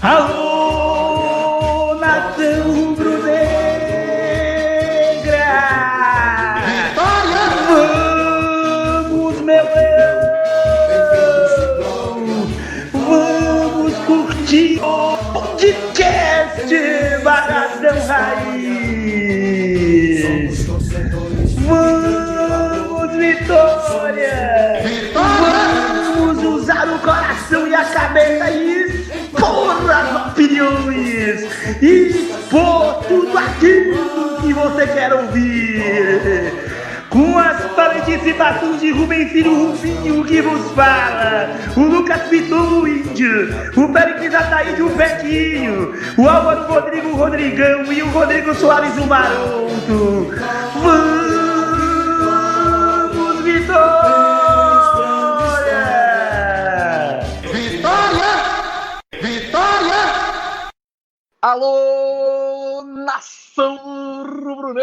Alô, nação rubro-negra! Vitória! Vamos, meu leão! Vamos curtir o podcast Barradão Raiz! Vamos, Vitória! Vamos usar o coração e a cabeça e expor as opiniões e expor tudo aquilo que você quer ouvir. Com as participações de Rubem Filho Rubinho que vos fala, o Lucas Piton, o Índio, o Pericles Ataíde, o Betinho, o Álvaro Rodrigo, o Rodrigão e o Rodrigo Soares, o Maroto. Vamos, Vitória! Alô, nação rubro-negra!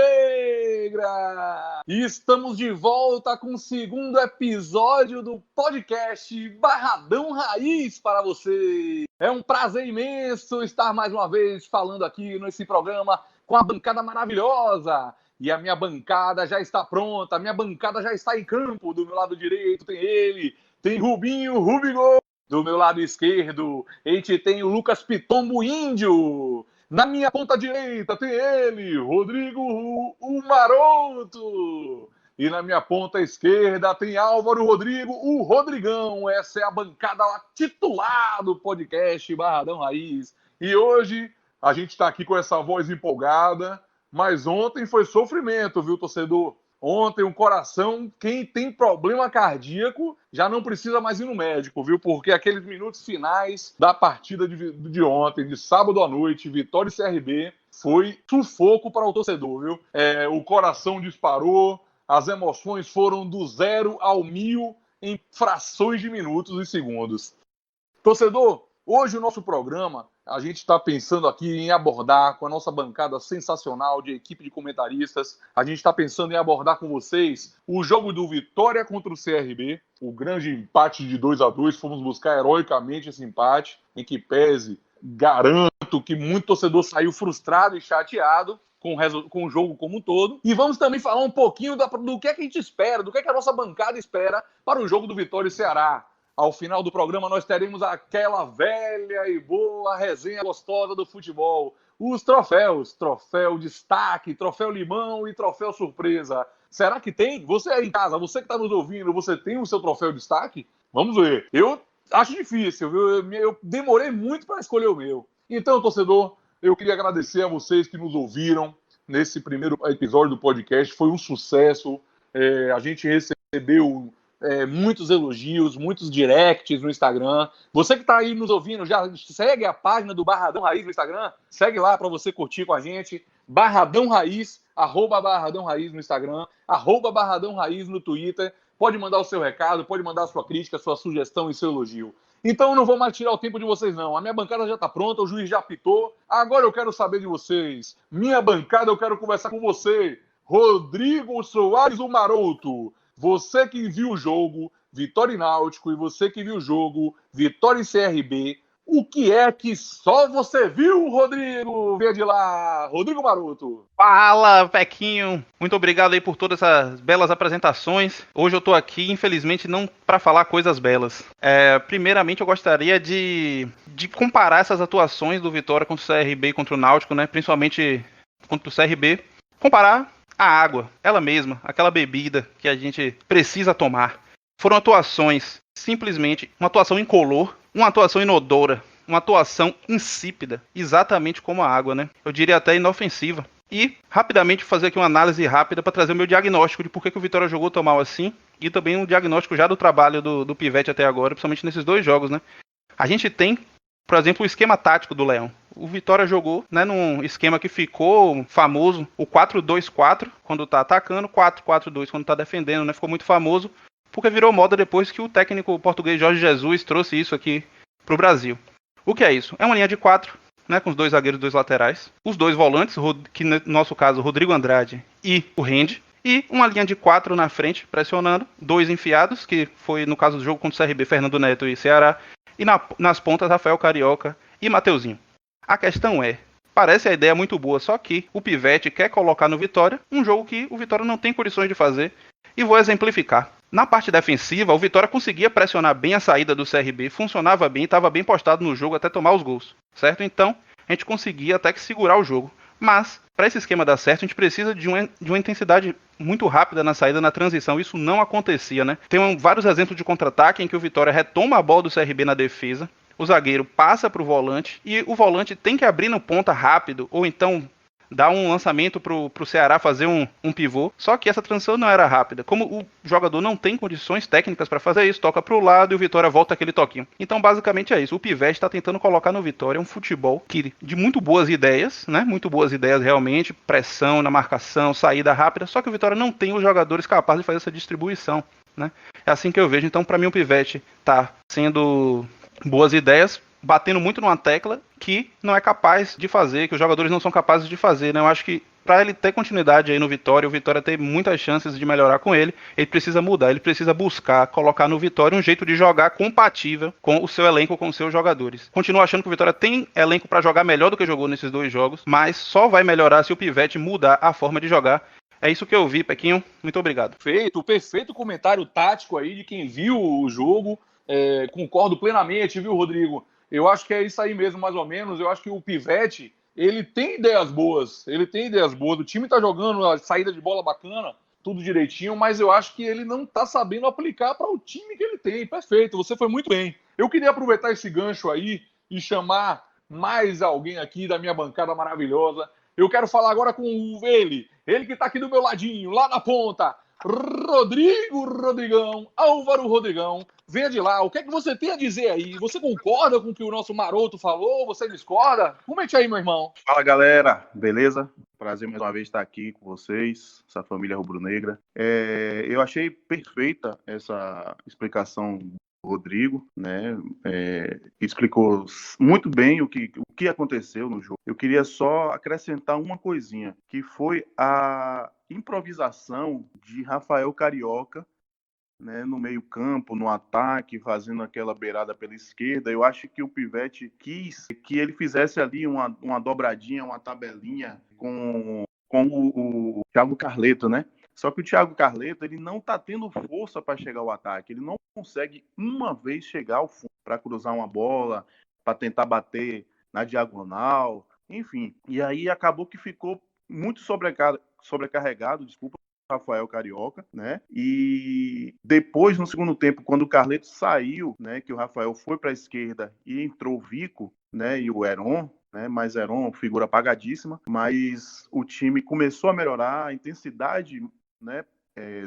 Estamos de volta com o segundo episódio do podcast Barradão Raiz para você. É um prazer imenso estar mais uma vez falando aqui nesse programa com a bancada maravilhosa. E a minha bancada já está pronta, a minha bancada já está em campo. Do meu lado direito tem ele, tem Rubinho, Rubigol. Do meu lado esquerdo, a gente tem o Lucas Pitombo Índio. Na minha ponta direita tem ele, Rodrigo o Maroto. E na minha ponta esquerda tem Álvaro Rodrigo, o Rodrigão. Essa é a bancada titular do podcast Barradão Raiz. E hoje a gente está aqui com essa voz empolgada, mas ontem foi sofrimento, viu, torcedor? Ontem o coração, quem tem problema cardíaco, já não precisa mais ir no médico, viu? Porque aqueles minutos finais da partida de ontem, de sábado à noite, Vitória e CRB, foi sufoco para o torcedor, viu? O coração disparou, as emoções foram do 0 ao 1000 em frações de minutos e segundos. Torcedor, hoje o nosso programa, a gente está pensando aqui em abordar com a nossa bancada sensacional de equipe de comentaristas, a gente está pensando em abordar com vocês o jogo do Vitória contra o CRB, o grande empate de 2-2, fomos buscar heroicamente esse empate, em que pese, garanto que muito torcedor saiu frustrado e chateado com o jogo como um todo, e vamos também falar um pouquinho do que é que a gente espera, do que é que a nossa bancada espera para o jogo do Vitória e Ceará. Ao final do programa, nós teremos aquela velha e boa resenha gostosa do futebol. Os troféus. Troféu destaque, troféu limão e troféu surpresa. Será que tem? Você aí em casa, você que está nos ouvindo, você tem o seu troféu destaque? Vamos ver. Eu acho difícil, viu? Eu demorei muito para escolher o meu. Então, torcedor, eu queria agradecer a vocês que nos ouviram nesse primeiro episódio do podcast. Foi um sucesso. A gente recebeu muitos elogios, muitos directs no Instagram. Você que está aí nos ouvindo, já segue a página do Barradão Raiz no Instagram? Segue lá para você curtir com a gente. Barradão Raiz, @Barradão Raiz no Instagram, @Barradão Raiz no Twitter. Pode mandar o seu recado, pode mandar a sua crítica, sua sugestão e seu elogio. Então eu não vou mais tirar o tempo de vocês, não. A minha bancada já está pronta, o juiz já apitou. Agora eu quero saber de vocês. Minha bancada, eu quero conversar com você. Rodrigo Soares, o Maroto. Você que viu o jogo Vitória e Náutico e você que viu o jogo Vitória e CRB, o que é que só você viu, Rodrigo? Vê de lá, Rodrigo Maroto. Fala, Pequinho. Muito obrigado aí por todas as belas apresentações. Hoje eu tô aqui, infelizmente, não para falar coisas belas. Primeiramente, eu gostaria de comparar essas atuações do Vitória contra o CRB e contra o Náutico, né? Principalmente contra o CRB. Comparar a água, ela mesma, aquela bebida que a gente precisa tomar. Foram atuações, simplesmente, uma atuação incolor, uma atuação inodora, uma atuação insípida, exatamente como a água, né? Eu diria até inofensiva. E, rapidamente, fazer aqui uma análise rápida para trazer o meu diagnóstico de por que o Vitória jogou tão mal assim, e também um diagnóstico já do trabalho do Pivete até agora, principalmente nesses dois jogos, né? A gente tem, por exemplo, o esquema tático do Leão. O Vitória jogou, né, num esquema que ficou famoso, o 4-2-4 quando tá atacando, 4-4-2 quando tá defendendo, né? Ficou muito famoso, porque virou moda depois que o técnico português Jorge Jesus trouxe isso aqui pro Brasil. O que é isso? É uma linha de 4, né, com os dois zagueiros e dois laterais, os dois volantes, que no nosso caso, o Rodrigo Andrade e o Rende, e uma linha de 4 na frente, pressionando, dois enfiados, que foi no caso do jogo contra o CRB, Fernando Neto e Ceará, e nas pontas, Rafael Carioca e Mateuzinho. A questão é, parece a ideia muito boa, só que o Pivete quer colocar no Vitória um jogo que o Vitória não tem condições de fazer. E vou exemplificar. Na parte defensiva, o Vitória conseguia pressionar bem a saída do CRB, funcionava bem, estava bem postado no jogo até tomar os gols, certo? Então, a gente conseguia até que segurar o jogo. Mas, para esse esquema dar certo, a gente precisa de uma intensidade muito rápida na saída, na transição. Isso não acontecia, né? Tem vários exemplos de contra-ataque em que o Vitória retoma a bola do CRB na defesa, o zagueiro passa para o volante e o volante tem que abrir no ponta rápido, ou então dar um lançamento pro Ceará fazer um pivô, só que essa transição não era rápida. Como o jogador não tem condições técnicas para fazer isso, toca pro lado e o Vitória volta aquele toquinho. Então, basicamente é isso. O Pivete está tentando colocar no Vitória um futebol de muito boas ideias, né? Muito boas ideias realmente, pressão na marcação, saída rápida, só que o Vitória não tem os jogadores capazes de fazer essa distribuição, né? É assim que eu vejo. Então, para mim, o Pivete tá sendo boas ideias, batendo muito numa tecla que não é capaz de fazer, que os jogadores não são capazes de fazer, né? Eu acho que para ele ter continuidade aí no Vitória, o Vitória tem muitas chances de melhorar com ele precisa mudar, ele precisa buscar, colocar no Vitória um jeito de jogar compatível com o seu elenco, com os seus jogadores. Continuo achando que o Vitória tem elenco para jogar melhor do que jogou nesses 2 jogos, mas só vai melhorar se o Pivete mudar a forma de jogar. É isso que eu vi, Pequinho. Muito obrigado. Perfeito comentário tático aí de quem viu o jogo. Concordo plenamente, viu, Rodrigo? Eu acho que é isso aí mesmo, mais ou menos. Eu acho que o Pivete, ele tem ideias boas. O time tá jogando a saída de bola bacana, tudo direitinho, mas eu acho que ele não tá sabendo aplicar para o time que ele tem. Perfeito, você foi muito bem. Eu queria aproveitar esse gancho aí e chamar mais alguém aqui da minha bancada maravilhosa. Eu quero falar agora com ele que tá aqui do meu ladinho, lá na ponta. Rodrigão, Álvaro Rodrigão, venha de lá, o que é que você tem a dizer aí? Você concorda com o que o nosso Maroto falou? Você discorda? Comente aí, meu irmão. Fala, galera, beleza? Prazer mais uma vez estar aqui com vocês, essa família rubro-negra. Eu achei perfeita essa explicação do Rodrigo, né? Explicou muito bem o que aconteceu no jogo. Eu queria só acrescentar uma coisinha, que foi a improvisação de Rafael Carioca, né, no meio-campo, no ataque, fazendo aquela beirada pela esquerda. Eu acho que o Pivete quis que ele fizesse ali uma dobradinha, uma tabelinha com o Thiago Carleto, né? Só que o Thiago Carleto, ele não está tendo força para chegar ao ataque. Ele não consegue uma vez chegar ao fundo para cruzar uma bola, para tentar bater na diagonal, enfim. E aí acabou que ficou muito sobrecarregado, desculpa, Rafael Carioca, né? E depois, no segundo tempo, quando o Carleto saiu, né, que o Rafael foi para a esquerda e entrou o Vico, né, e o Heron, né, mas Heron, figura apagadíssima, mas o time começou a melhorar, a intensidade, né,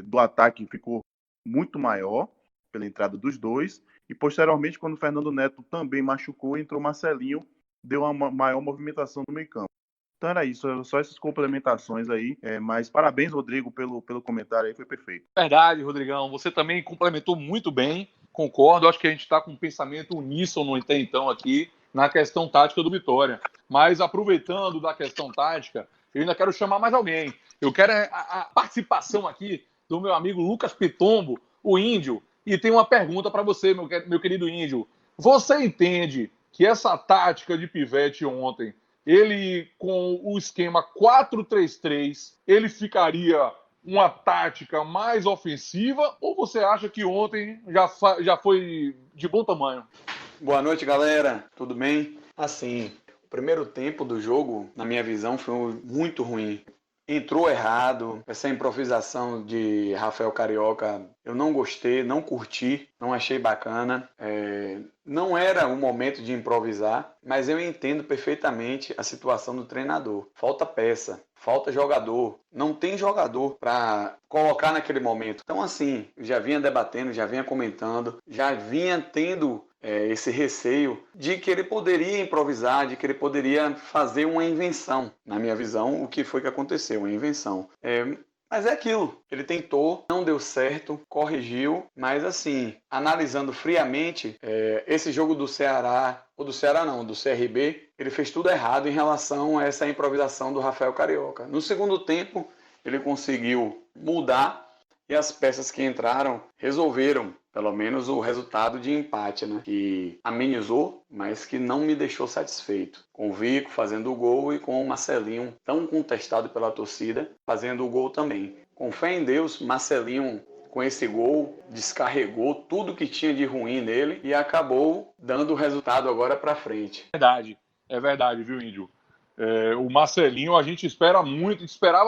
do ataque ficou muito maior pela entrada dos dois, e posteriormente, quando o Fernando Neto também machucou, entrou Marcelinho, deu uma maior movimentação no meio-campo. Então era isso, só essas complementações aí. Mas parabéns, Rodrigo, pelo comentário aí, foi perfeito. Verdade, Rodrigão. Você também complementou muito bem, concordo. Acho que a gente está com um pensamento uníssono até então aqui na questão tática do Vitória. Mas aproveitando da questão tática, eu ainda quero chamar mais alguém. Eu quero a participação aqui do meu amigo Lucas Pitombo, o Índio. E tem uma pergunta para você, meu querido Índio. Você entende que essa tática de Pivete ontem, ele, com o esquema 4-3-3, ele ficaria uma tática mais ofensiva, ou você acha que ontem já foi de bom tamanho? Boa noite, galera. Tudo bem? Assim, o primeiro tempo do jogo, na minha visão, foi muito ruim. Entrou errado, essa improvisação de Rafael Carioca, eu não gostei, não curti, não achei bacana. Não era o momento de improvisar, mas eu entendo perfeitamente a situação do treinador. Falta peça, falta jogador, não tem jogador para colocar naquele momento. Então assim, eu já vinha debatendo, já vinha comentando, já vinha tendo esse receio de que ele poderia improvisar, de que ele poderia fazer uma invenção. Na minha visão, o que foi que aconteceu? Uma invenção. Mas é aquilo, ele tentou, não deu certo, corrigiu, mas assim, analisando friamente, esse jogo do Ceará, ou do Ceará não, do CRB, ele fez tudo errado em relação a essa improvisação do Rafael Carioca. No segundo tempo, ele conseguiu mudar E as peças que entraram resolveram, pelo menos, o resultado de empate, né? Que amenizou, mas que não me deixou satisfeito. Com o Vico fazendo o gol e com o Marcelinho, tão contestado pela torcida, fazendo o gol também. Com fé em Deus, Marcelinho, com esse gol, descarregou tudo que tinha de ruim nele e acabou dando o resultado agora para frente. É verdade, viu, Índio? O Marcelinho, a gente esperava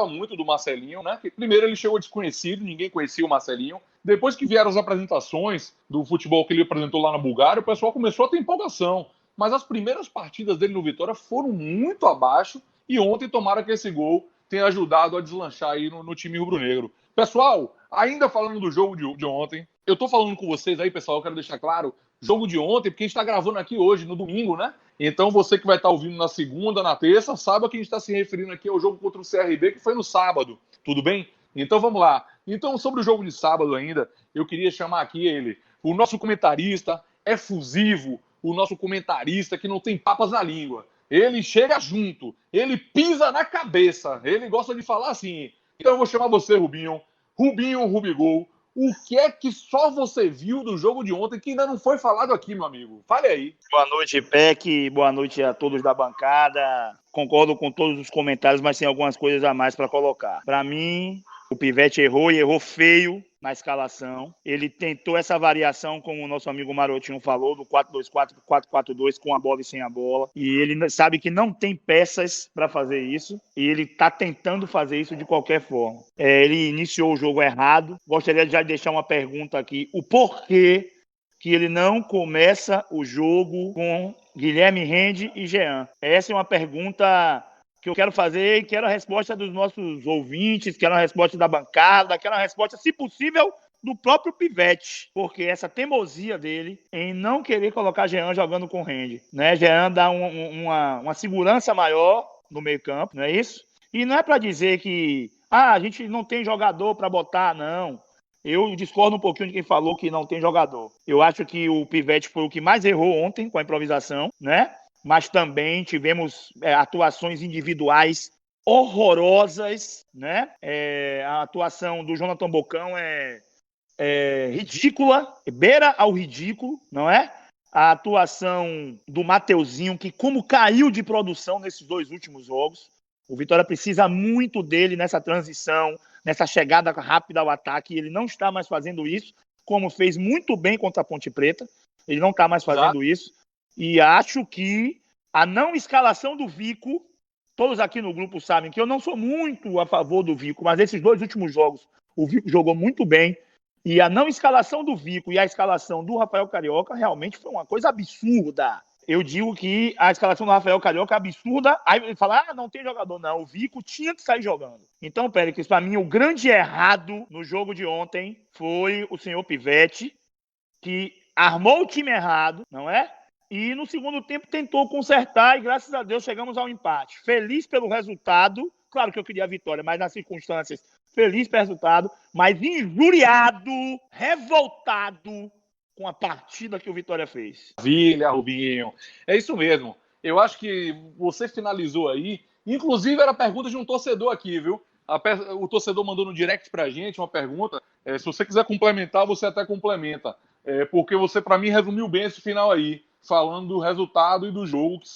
muito do Marcelinho, né? Que primeiro ele chegou desconhecido, ninguém conhecia o Marcelinho. Depois que vieram as apresentações do futebol que ele apresentou lá na Bulgária, o pessoal começou a ter empolgação. Mas as primeiras partidas dele no Vitória foram muito abaixo e ontem tomaram que esse gol tenha ajudado a deslanchar aí no time rubro-negro. Pessoal, ainda falando do jogo de ontem, eu tô falando com vocês aí, pessoal, eu quero deixar claro, jogo de ontem, porque a gente tá gravando aqui hoje, no domingo, né? Então você que vai estar ouvindo na segunda, na terça, saiba que a gente está se referindo aqui ao jogo contra o CRB, que foi no sábado, tudo bem? Então vamos lá. Então sobre o jogo de sábado ainda, eu queria chamar aqui ele, o nosso comentarista efusivo, o nosso comentarista que não tem papas na língua. Ele chega junto, ele pisa na cabeça, ele gosta de falar assim. Então eu vou chamar você, Rubinho, Rubigol. O que é que só você viu do jogo de ontem que ainda não foi falado aqui, meu amigo? Fale aí. Boa noite, Peck. Boa noite a todos da bancada. Concordo com todos os comentários, mas tem algumas coisas a mais para colocar. Para mim, o Pivete errou e errou feio na escalação. Ele tentou essa variação, como o nosso amigo Marotinho falou, do 4-2-4 para 4-4-2 com a bola e sem a bola. E ele sabe que não tem peças para fazer isso. E ele está tentando fazer isso de qualquer forma. Ele iniciou o jogo errado. Gostaria de já deixar uma pergunta aqui. O porquê que ele não começa o jogo com Guilherme Rende e Jean? Essa é uma pergunta que eu quero fazer e quero a resposta dos nossos ouvintes, quero a resposta da bancada, quero a resposta, se possível, do próprio Pivete, porque essa teimosia dele em não querer colocar Jean jogando com Rende, né? Jean dá uma segurança maior no meio campo, não é isso? E não é para dizer que a gente não tem jogador para botar, não. Eu discordo um pouquinho de quem falou que não tem jogador. Eu acho que o Pivete foi o que mais errou ontem com a improvisação, né? Mas também tivemos atuações individuais horrorosas, né? A atuação do Jonathan Bocão é ridícula, beira ao ridículo, não é? A atuação do Mateuzinho, que como caiu de produção nesses dois últimos jogos, o Vitória precisa muito dele nessa transição, nessa chegada rápida ao ataque, e ele não está mais fazendo isso, como fez muito bem contra a Ponte Preta, ele não está mais fazendo isso. E acho que a não escalação do Vico, todos aqui no grupo sabem que eu não sou muito a favor do Vico, mas esses dois últimos jogos o Vico jogou muito bem. E a não escalação do Vico e a escalação do Rafael Carioca realmente foi uma coisa absurda. Eu digo que a escalação do Rafael Carioca é absurda. Aí ele fala, não tem jogador. Não, o Vico tinha que sair jogando. Então, Péricles, para mim, o grande errado no jogo de ontem foi o senhor Pivete, que armou o time errado, não é? E no segundo tempo tentou consertar e graças a Deus chegamos ao empate. Feliz pelo resultado, claro que eu queria a vitória, mas nas circunstâncias, feliz pelo resultado, mas injuriado, revoltado com a partida que o Vitória fez. Maravilha, Rubinho. É isso mesmo. Eu acho que você finalizou aí, inclusive era a pergunta de um torcedor aqui, viu? O torcedor mandou no direct pra gente uma pergunta. Se você quiser complementar, você até complementa. Porque você, para mim, resumiu bem esse final aí, falando do resultado e do jogo, que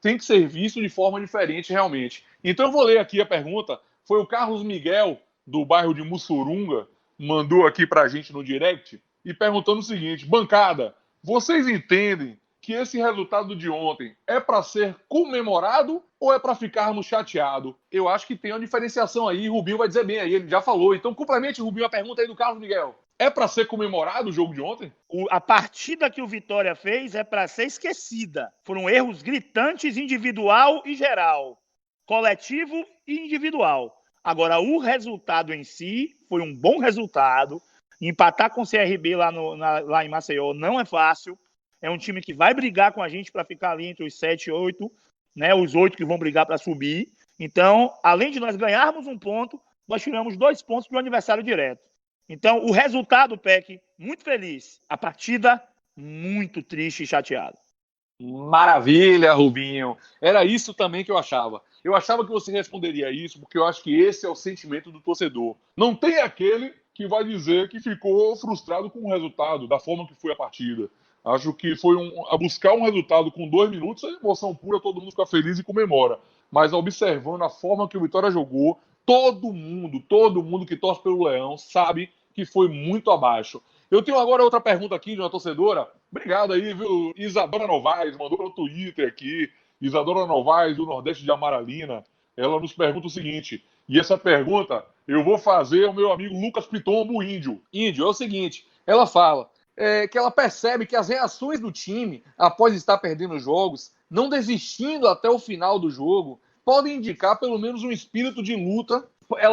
tem que ser visto de forma diferente realmente. Então eu vou ler aqui a pergunta. Foi o Carlos Miguel, do bairro de Mussurunga, mandou aqui pra gente no direct e perguntando o seguinte: bancada, vocês entendem que esse resultado de ontem é para ser comemorado ou é para ficarmos chateados? Eu acho que tem uma diferenciação aí, Rubinho vai dizer bem aí, ele já falou. Então complemente, Rubinho, a pergunta aí do Carlos Miguel. É para ser comemorado o jogo de ontem? A partida que o Vitória fez é para ser esquecida. Foram erros gritantes individual e geral. Coletivo e individual. Agora, o resultado em si foi um bom resultado. Empatar com o CRB lá em Maceió não é fácil. É um time que vai brigar com a gente para ficar ali entre os 7 e 8, né? Os 8 que vão brigar para subir. Então, além de nós ganharmos um ponto, nós tiramos 2 pontos para o adversário direto. Então, o resultado, Peck, muito feliz. A partida, muito triste e chateado. Maravilha, Rubinho. Era isso também que eu achava. Eu achava que você responderia isso, porque eu acho que esse é o sentimento do torcedor. Não tem aquele que vai dizer que ficou frustrado com o resultado, da forma que foi a partida. Acho que foi a buscar um resultado com 2 minutos, é emoção pura, todo mundo fica feliz e comemora. Mas observando a forma que o Vitória jogou, todo mundo que torce pelo Leão sabe que foi muito abaixo. Eu tenho agora outra pergunta aqui de uma torcedora. Obrigado aí, viu? Isadora Novaes, mandou no Twitter aqui. Isadora Novaes, do Nordeste de Amaralina. Ela nos pergunta o seguinte, e essa pergunta eu vou fazer ao meu amigo Lucas Pitombo, Índio. Índio, é o seguinte, ela fala que ela percebe que as reações do time, após estar perdendo jogos, não desistindo até o final do jogo, podem indicar pelo menos um espírito de luta.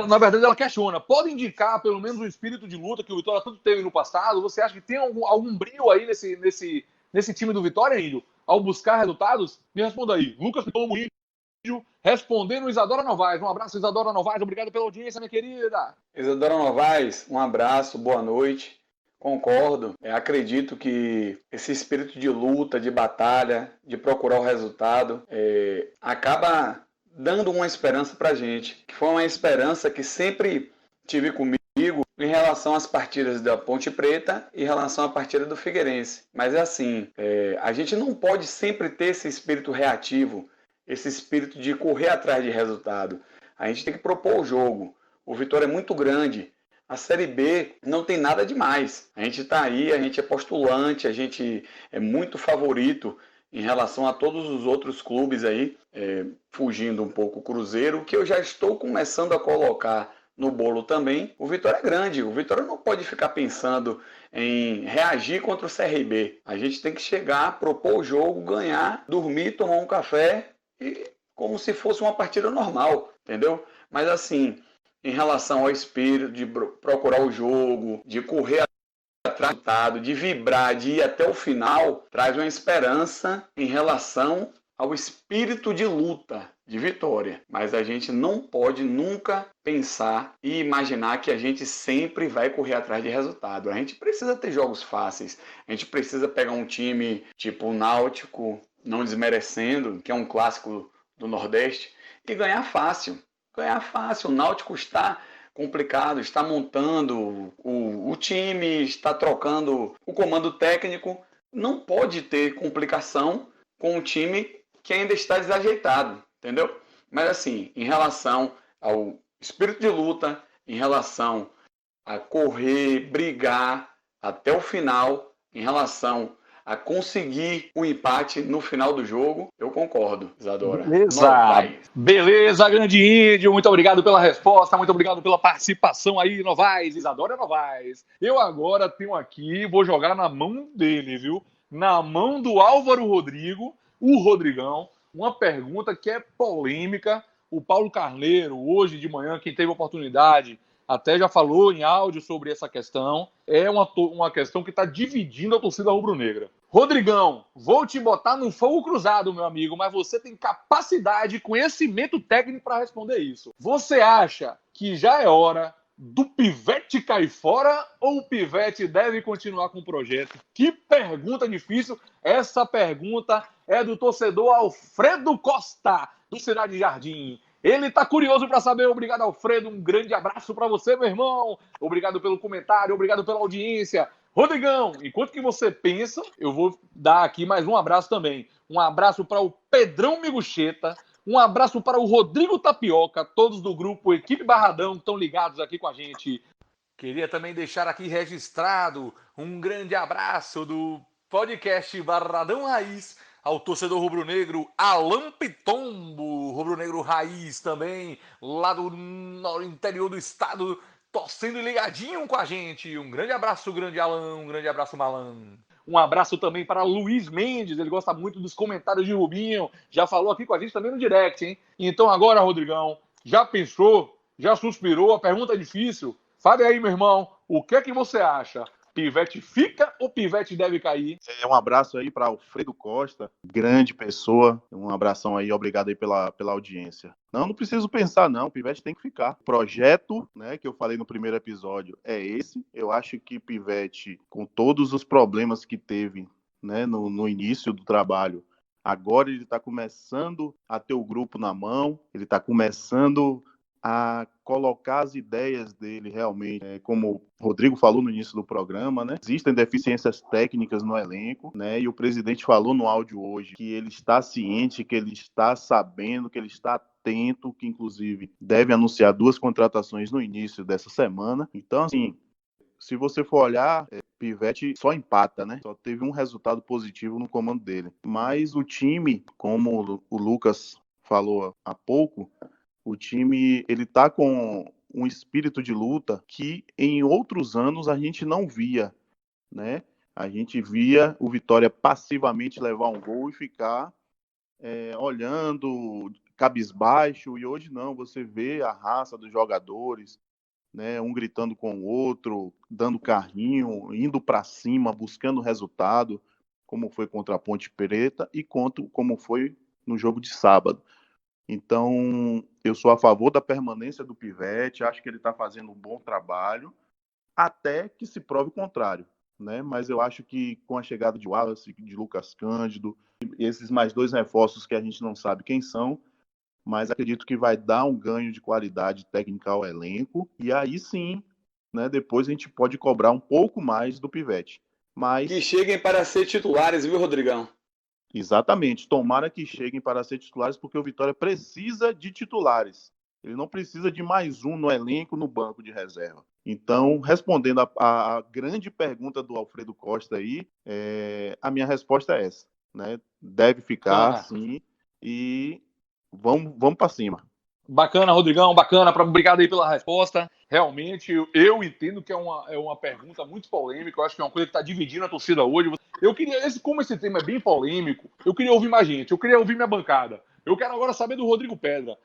Na verdade, ela questiona, pode indicar pelo menos um espírito de luta que o Vitória tanto teve no passado? Você acha que tem algum brilho aí nesse time do Vitória, Índio, ao buscar resultados? Me responda aí. Lucas Pitombo, Índio, respondendo Isadora Novaes. Um abraço, Isadora Novaes. Obrigado pela audiência, minha querida. Isadora Novaes, um abraço, boa noite. Concordo. Acredito que esse espírito de luta, de batalha, de procurar o resultado, acaba dando uma esperança pra gente. Que foi uma esperança que sempre tive comigo em relação às partidas da Ponte Preta e em relação à partida do Figueirense. Mas é assim, a gente não pode sempre ter esse espírito reativo, esse espírito de correr atrás de resultado. A gente tem que propor o jogo. O Vitória é muito grande. A Série B não tem nada demais. A gente está aí, a gente é postulante, a gente é muito favorito em relação a todos os outros clubes aí, fugindo um pouco o Cruzeiro, que eu já estou começando a colocar no bolo também. O Vitória é grande, o Vitória não pode ficar pensando em reagir contra o CRB. A gente tem que chegar, propor o jogo, ganhar, dormir, tomar um café, e como se fosse uma partida normal, entendeu? Mas assim, em relação ao espírito de procurar o jogo, de correr atrás, de vibrar, de ir até o final, traz uma esperança em relação ao espírito de luta, de vitória. Mas a gente não pode nunca pensar e imaginar que a gente sempre vai correr atrás de resultado. A gente precisa ter jogos fáceis, a gente precisa pegar um time tipo o Náutico, não desmerecendo, que é um clássico do Nordeste, e ganhar fácil. Ganhar fácil. O Náutico está complicado, está montando o time, está trocando o comando técnico. Não pode ter complicação com um time que ainda está desajeitado, entendeu? Mas assim, em relação ao espírito de luta, em relação a correr, brigar até o final, em relação a conseguir o empate no final do jogo, eu concordo, Isadora. Beleza, grande Índio, muito obrigado pela resposta, muito obrigado pela participação aí, Novaes, Isadora Novaes. Eu agora tenho aqui, vou jogar na mão dele, viu? Na mão do Álvaro Rodrigo, o Rodrigão, uma pergunta que é polêmica. O Paulo Carneiro, hoje de manhã, quem teve oportunidade, até já falou em áudio sobre essa questão. É uma questão que está dividindo a torcida rubro-negra. Rodrigão, vou te botar no fogo cruzado, meu amigo, mas você tem capacidade e conhecimento técnico para responder isso. Você acha que já é hora do Pivete cair fora ou o Pivete deve continuar com o projeto? Que pergunta difícil. Essa pergunta é do torcedor Alfredo Costa, do Cidade Jardim. Ele tá curioso para saber. Obrigado, Alfredo. Um grande abraço para você, meu irmão. Obrigado pelo comentário, obrigado pela audiência. Rodrigão, enquanto que você pensa, eu vou dar aqui mais um abraço também. Um abraço para o Pedrão Migucheta, um abraço para o Rodrigo Tapioca, todos do grupo Equipe Barradão que estão ligados aqui com a gente. Queria também deixar aqui registrado um grande abraço do podcast Barradão Raiz ao torcedor rubro-negro Alan Pitombo, rubro-negro raiz também, lá no interior do estado, torcendo e ligadinho com a gente. Um grande abraço, grande Alan, um grande abraço, Malan. Um abraço também para Luiz Mendes, ele gosta muito dos comentários de Rubinho, já falou aqui com a gente também no direct, hein? Então agora, Rodrigão, já pensou, já suspirou, a pergunta é difícil. Fale aí, meu irmão, o que é que você acha? Pivete fica ou Pivete deve cair? Um abraço aí para Alfredo Costa, grande pessoa. Um abração aí, obrigado aí pela audiência. Não preciso pensar não, Pivete tem que ficar. O projeto, né, que eu falei no primeiro episódio é esse. Eu acho que Pivete, com todos os problemas que teve, né, no início do trabalho, agora ele está começando a ter o grupo na mão, ele está começando a colocar as ideias dele realmente, como o Rodrigo falou no início do programa, né? Existem deficiências técnicas no elenco, né? E o presidente falou no áudio hoje que ele está ciente, que ele está sabendo, que ele está atento, que inclusive deve anunciar 2 contratações no início dessa semana. Então, assim, se você for olhar, Pivete só empata, né? Só teve um resultado positivo no comando dele. Mas o time, como o Lucas falou há pouco, o time ele tá com um espírito de luta que em outros anos a gente não via, né? A gente via o Vitória passivamente levar um gol e ficar olhando cabisbaixo, e hoje não, você vê a raça dos jogadores, né? Um gritando com o outro, dando carrinho, indo para cima, buscando resultado, como foi contra a Ponte Preta e como foi no jogo de sábado. Então, eu sou a favor da permanência do Pivete, acho que ele está fazendo um bom trabalho, até que se prove o contrário, né? Mas eu acho que com a chegada de Wallace, de Lucas Cândido, esses mais 2 reforços que a gente não sabe quem são, mas acredito que vai dar um ganho de qualidade técnica ao elenco, e aí sim, né, depois a gente pode cobrar um pouco mais do Pivete. Mas... que cheguem para ser titulares, viu, Rodrigão? Exatamente, tomara que cheguem para ser titulares, porque o Vitória precisa de titulares. Ele não precisa de mais um no elenco, no banco de reserva. Então, respondendo a grande pergunta do Alfredo Costa aí, a minha resposta é essa, né? Deve ficar, sim, e vamos para cima. Bacana, Rodrigão, bacana. Obrigado aí pela resposta. Realmente, eu entendo que é uma pergunta muito polêmica. Eu acho que é uma coisa que está dividindo a torcida hoje. Eu queria, como esse tema é bem polêmico, eu queria ouvir mais gente. Eu queria ouvir minha bancada. Eu quero agora saber do Rodrigo Pedra.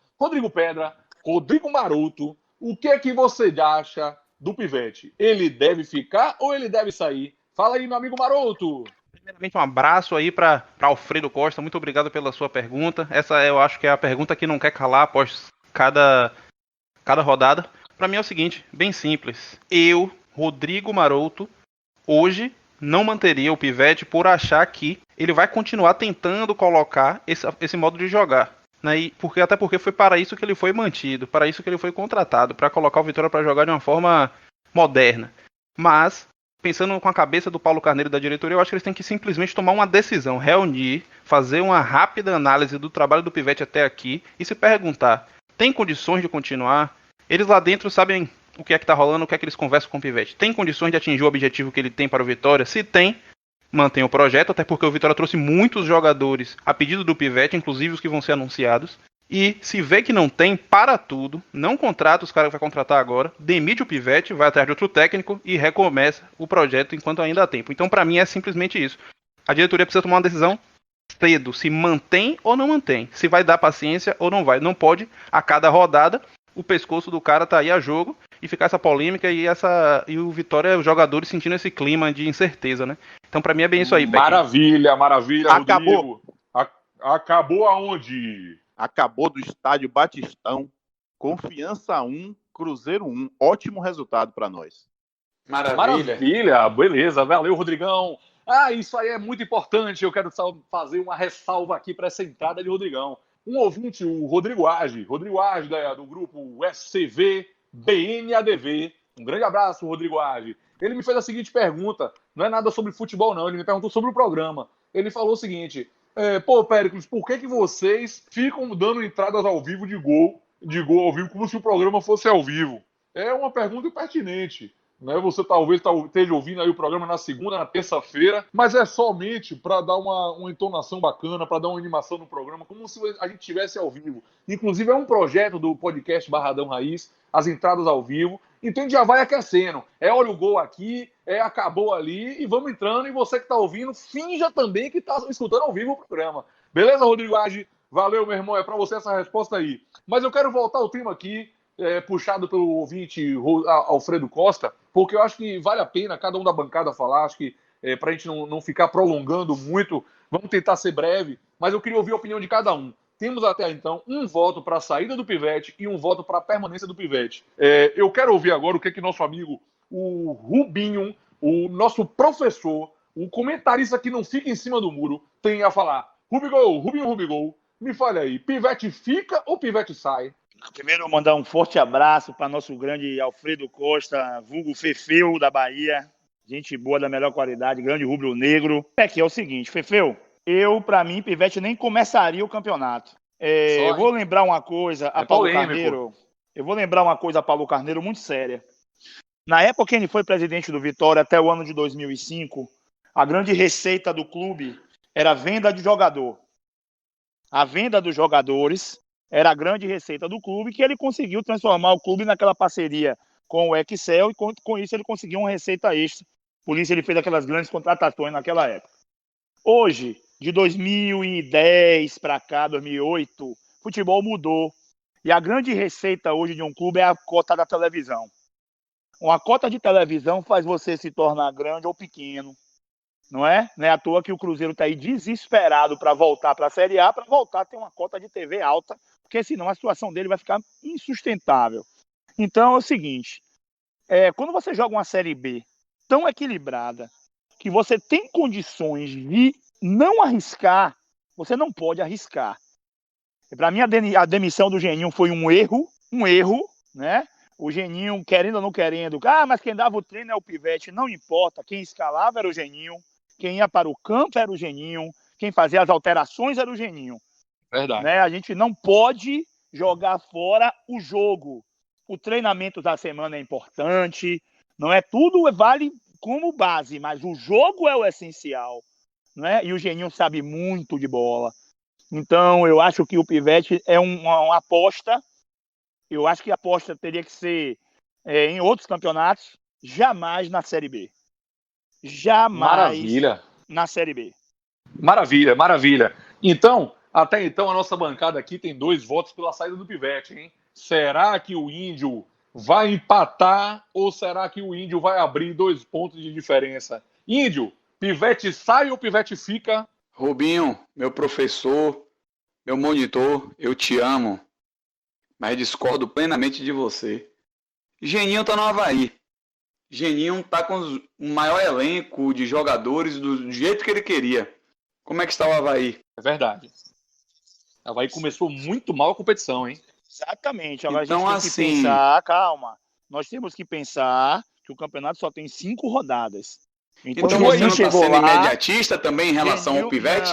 Rodrigo Maroto, o que é que você acha do Pivete? Ele deve ficar ou ele deve sair? Fala aí, meu amigo Maroto. Primeiramente, um abraço aí para Alfredo Costa. Muito obrigado pela sua pergunta. Essa eu acho que é a pergunta que não quer calar após cada rodada. Para mim é o seguinte, bem simples. Eu, Rodrigo Maroto, hoje não manteria o Pivete por achar que ele vai continuar tentando colocar esse modo de jogar. Né? Até porque foi para isso que ele foi mantido, para isso que ele foi contratado, para colocar o Vitória para jogar de uma forma moderna. Mas, pensando com a cabeça do Paulo Carneiro e da diretoria, eu acho que eles têm que simplesmente tomar uma decisão, reunir, fazer uma rápida análise do trabalho do Pivete até aqui e se perguntar, tem condições de continuar? Eles lá dentro sabem o que é que tá rolando, o que é que eles conversam com o Pivete. Tem condições de atingir o objetivo que ele tem para o Vitória? Se tem, mantém o projeto, até porque o Vitória trouxe muitos jogadores a pedido do Pivete, inclusive os que vão ser anunciados. E se vê que não tem, para tudo, não contrata os caras que vai contratar agora, demite o Pivete, vai atrás de outro técnico e recomeça o projeto enquanto ainda há tempo. Então, para mim, é simplesmente isso. A diretoria precisa tomar uma decisão cedo, se mantém ou não mantém, se vai dar paciência ou não vai. Não pode, a cada rodada, o pescoço do cara tá aí a jogo e ficar essa polêmica e o Vitória, os jogadores sentindo esse clima de incerteza, né? Então, para mim, é bem isso aí, Pequinho. Maravilha, Acabou. Rodrigo. Acabou aonde? Acabou do estádio Batistão. Confiança 1, Cruzeiro 1. Ótimo resultado para nós. Maravilha, beleza. Valeu, Rodrigão. Isso aí é muito importante. Eu quero fazer uma ressalva aqui para essa entrada de Rodrigão. Um ouvinte, o Rodrigo Age do grupo SCV BNADV. Um grande abraço, Rodrigo Age. Ele me fez a seguinte pergunta. Não é nada sobre futebol, não. Ele me perguntou sobre o programa. Ele falou o seguinte... Péricles, por que vocês ficam dando entradas ao vivo de gol ao vivo, como se o programa fosse ao vivo? É uma pergunta pertinente, né? Você talvez esteja ouvindo aí o programa na segunda, na terça-feira, mas é somente para dar uma entonação bacana, para dar uma animação no programa, como se a gente estivesse ao vivo. Inclusive, é um projeto do podcast Barradão Raiz, as entradas ao vivo. Então, a gente já vai aquecendo. Olha o gol aqui, acabou ali, e vamos entrando. E você que está ouvindo, finja também que está escutando ao vivo o programa. Beleza, Rodrigo Age? Valeu, meu irmão. É para você essa resposta aí. Mas eu quero voltar ao tema aqui, puxado pelo ouvinte Alfredo Costa, porque eu acho que vale a pena cada um da bancada falar. Acho que para a gente não ficar prolongando muito, vamos tentar ser breve. Mas eu queria ouvir a opinião de cada um. Temos até então um voto para a saída do Pivete e um voto para a permanência do Pivete. Eu quero ouvir agora o que nosso amigo, o Rubinho, o nosso professor, o comentarista que não fica em cima do muro, tem a falar. Rubigol, me fale aí, Pivete fica ou Pivete sai? Primeiro, mandar um forte abraço para nosso grande Alfredo Costa, vulgo Fefeu da Bahia. Gente boa da melhor qualidade, grande rubro-negro. Que é o seguinte, Fefeu, para mim, Pivete nem começaria o campeonato. Eu vou lembrar uma coisa a Paulo Carneiro. Eu vou lembrar uma coisa a Paulo Carneiro muito séria. Na época que ele foi presidente do Vitória, até o ano de 2005, a grande receita do clube era a venda de jogador. A venda dos jogadores era a grande receita do clube, que ele conseguiu transformar o clube naquela parceria com o Excel, e com isso ele conseguiu uma receita extra. Por isso ele fez aquelas grandes contratações naquela época. Hoje, de 2010 para cá, 2008, futebol mudou. E a grande receita hoje de um clube é a cota da televisão. Uma cota de televisão faz você se tornar grande ou pequeno. Não é? Não é à toa que o Cruzeiro está aí desesperado para voltar para a Série A, para voltar a ter uma cota de TV alta, porque senão a situação dele vai ficar insustentável. Então é o seguinte, quando você joga uma Série B tão equilibrada, que você tem condições de não arriscar, você não pode arriscar. Para mim, a demissão do Geninho foi um erro, né? O Geninho, querendo ou não querendo, mas quem dava o treino é o Pivete, não importa, quem escalava era o Geninho, quem ia para o campo era o Geninho, quem fazia as alterações era o Geninho. Verdade. Né? A gente não pode jogar fora o jogo. O treinamento da semana é importante, não é tudo vale como base, mas o jogo é o essencial, né? E o Geninho sabe muito de bola. Então, eu acho que o Pivete é uma aposta. Eu acho que a aposta teria que ser em outros campeonatos, jamais na Série B. Jamais na Série B. Maravilha, maravilha. Então, até então, a nossa bancada aqui tem 2 votos pela saída do Pivete, hein? Será que o Índio vai empatar ou será que o Índio vai abrir 2 pontos de diferença? Índio, Pivete sai ou Pivete fica? Rubinho, meu professor, meu monitor, eu te amo, mas discordo plenamente de você. Geninho tá no Avaí. Geninho tá com o maior elenco de jogadores do jeito que ele queria. Como é que está o Avaí? É verdade. O Avaí começou muito mal a competição, hein? Exatamente. Agora então, a gente tem que pensar, calma. Nós temos que pensar que o campeonato só tem 5 rodadas. Então você não está sendo imediatista também em relação ao Pivete?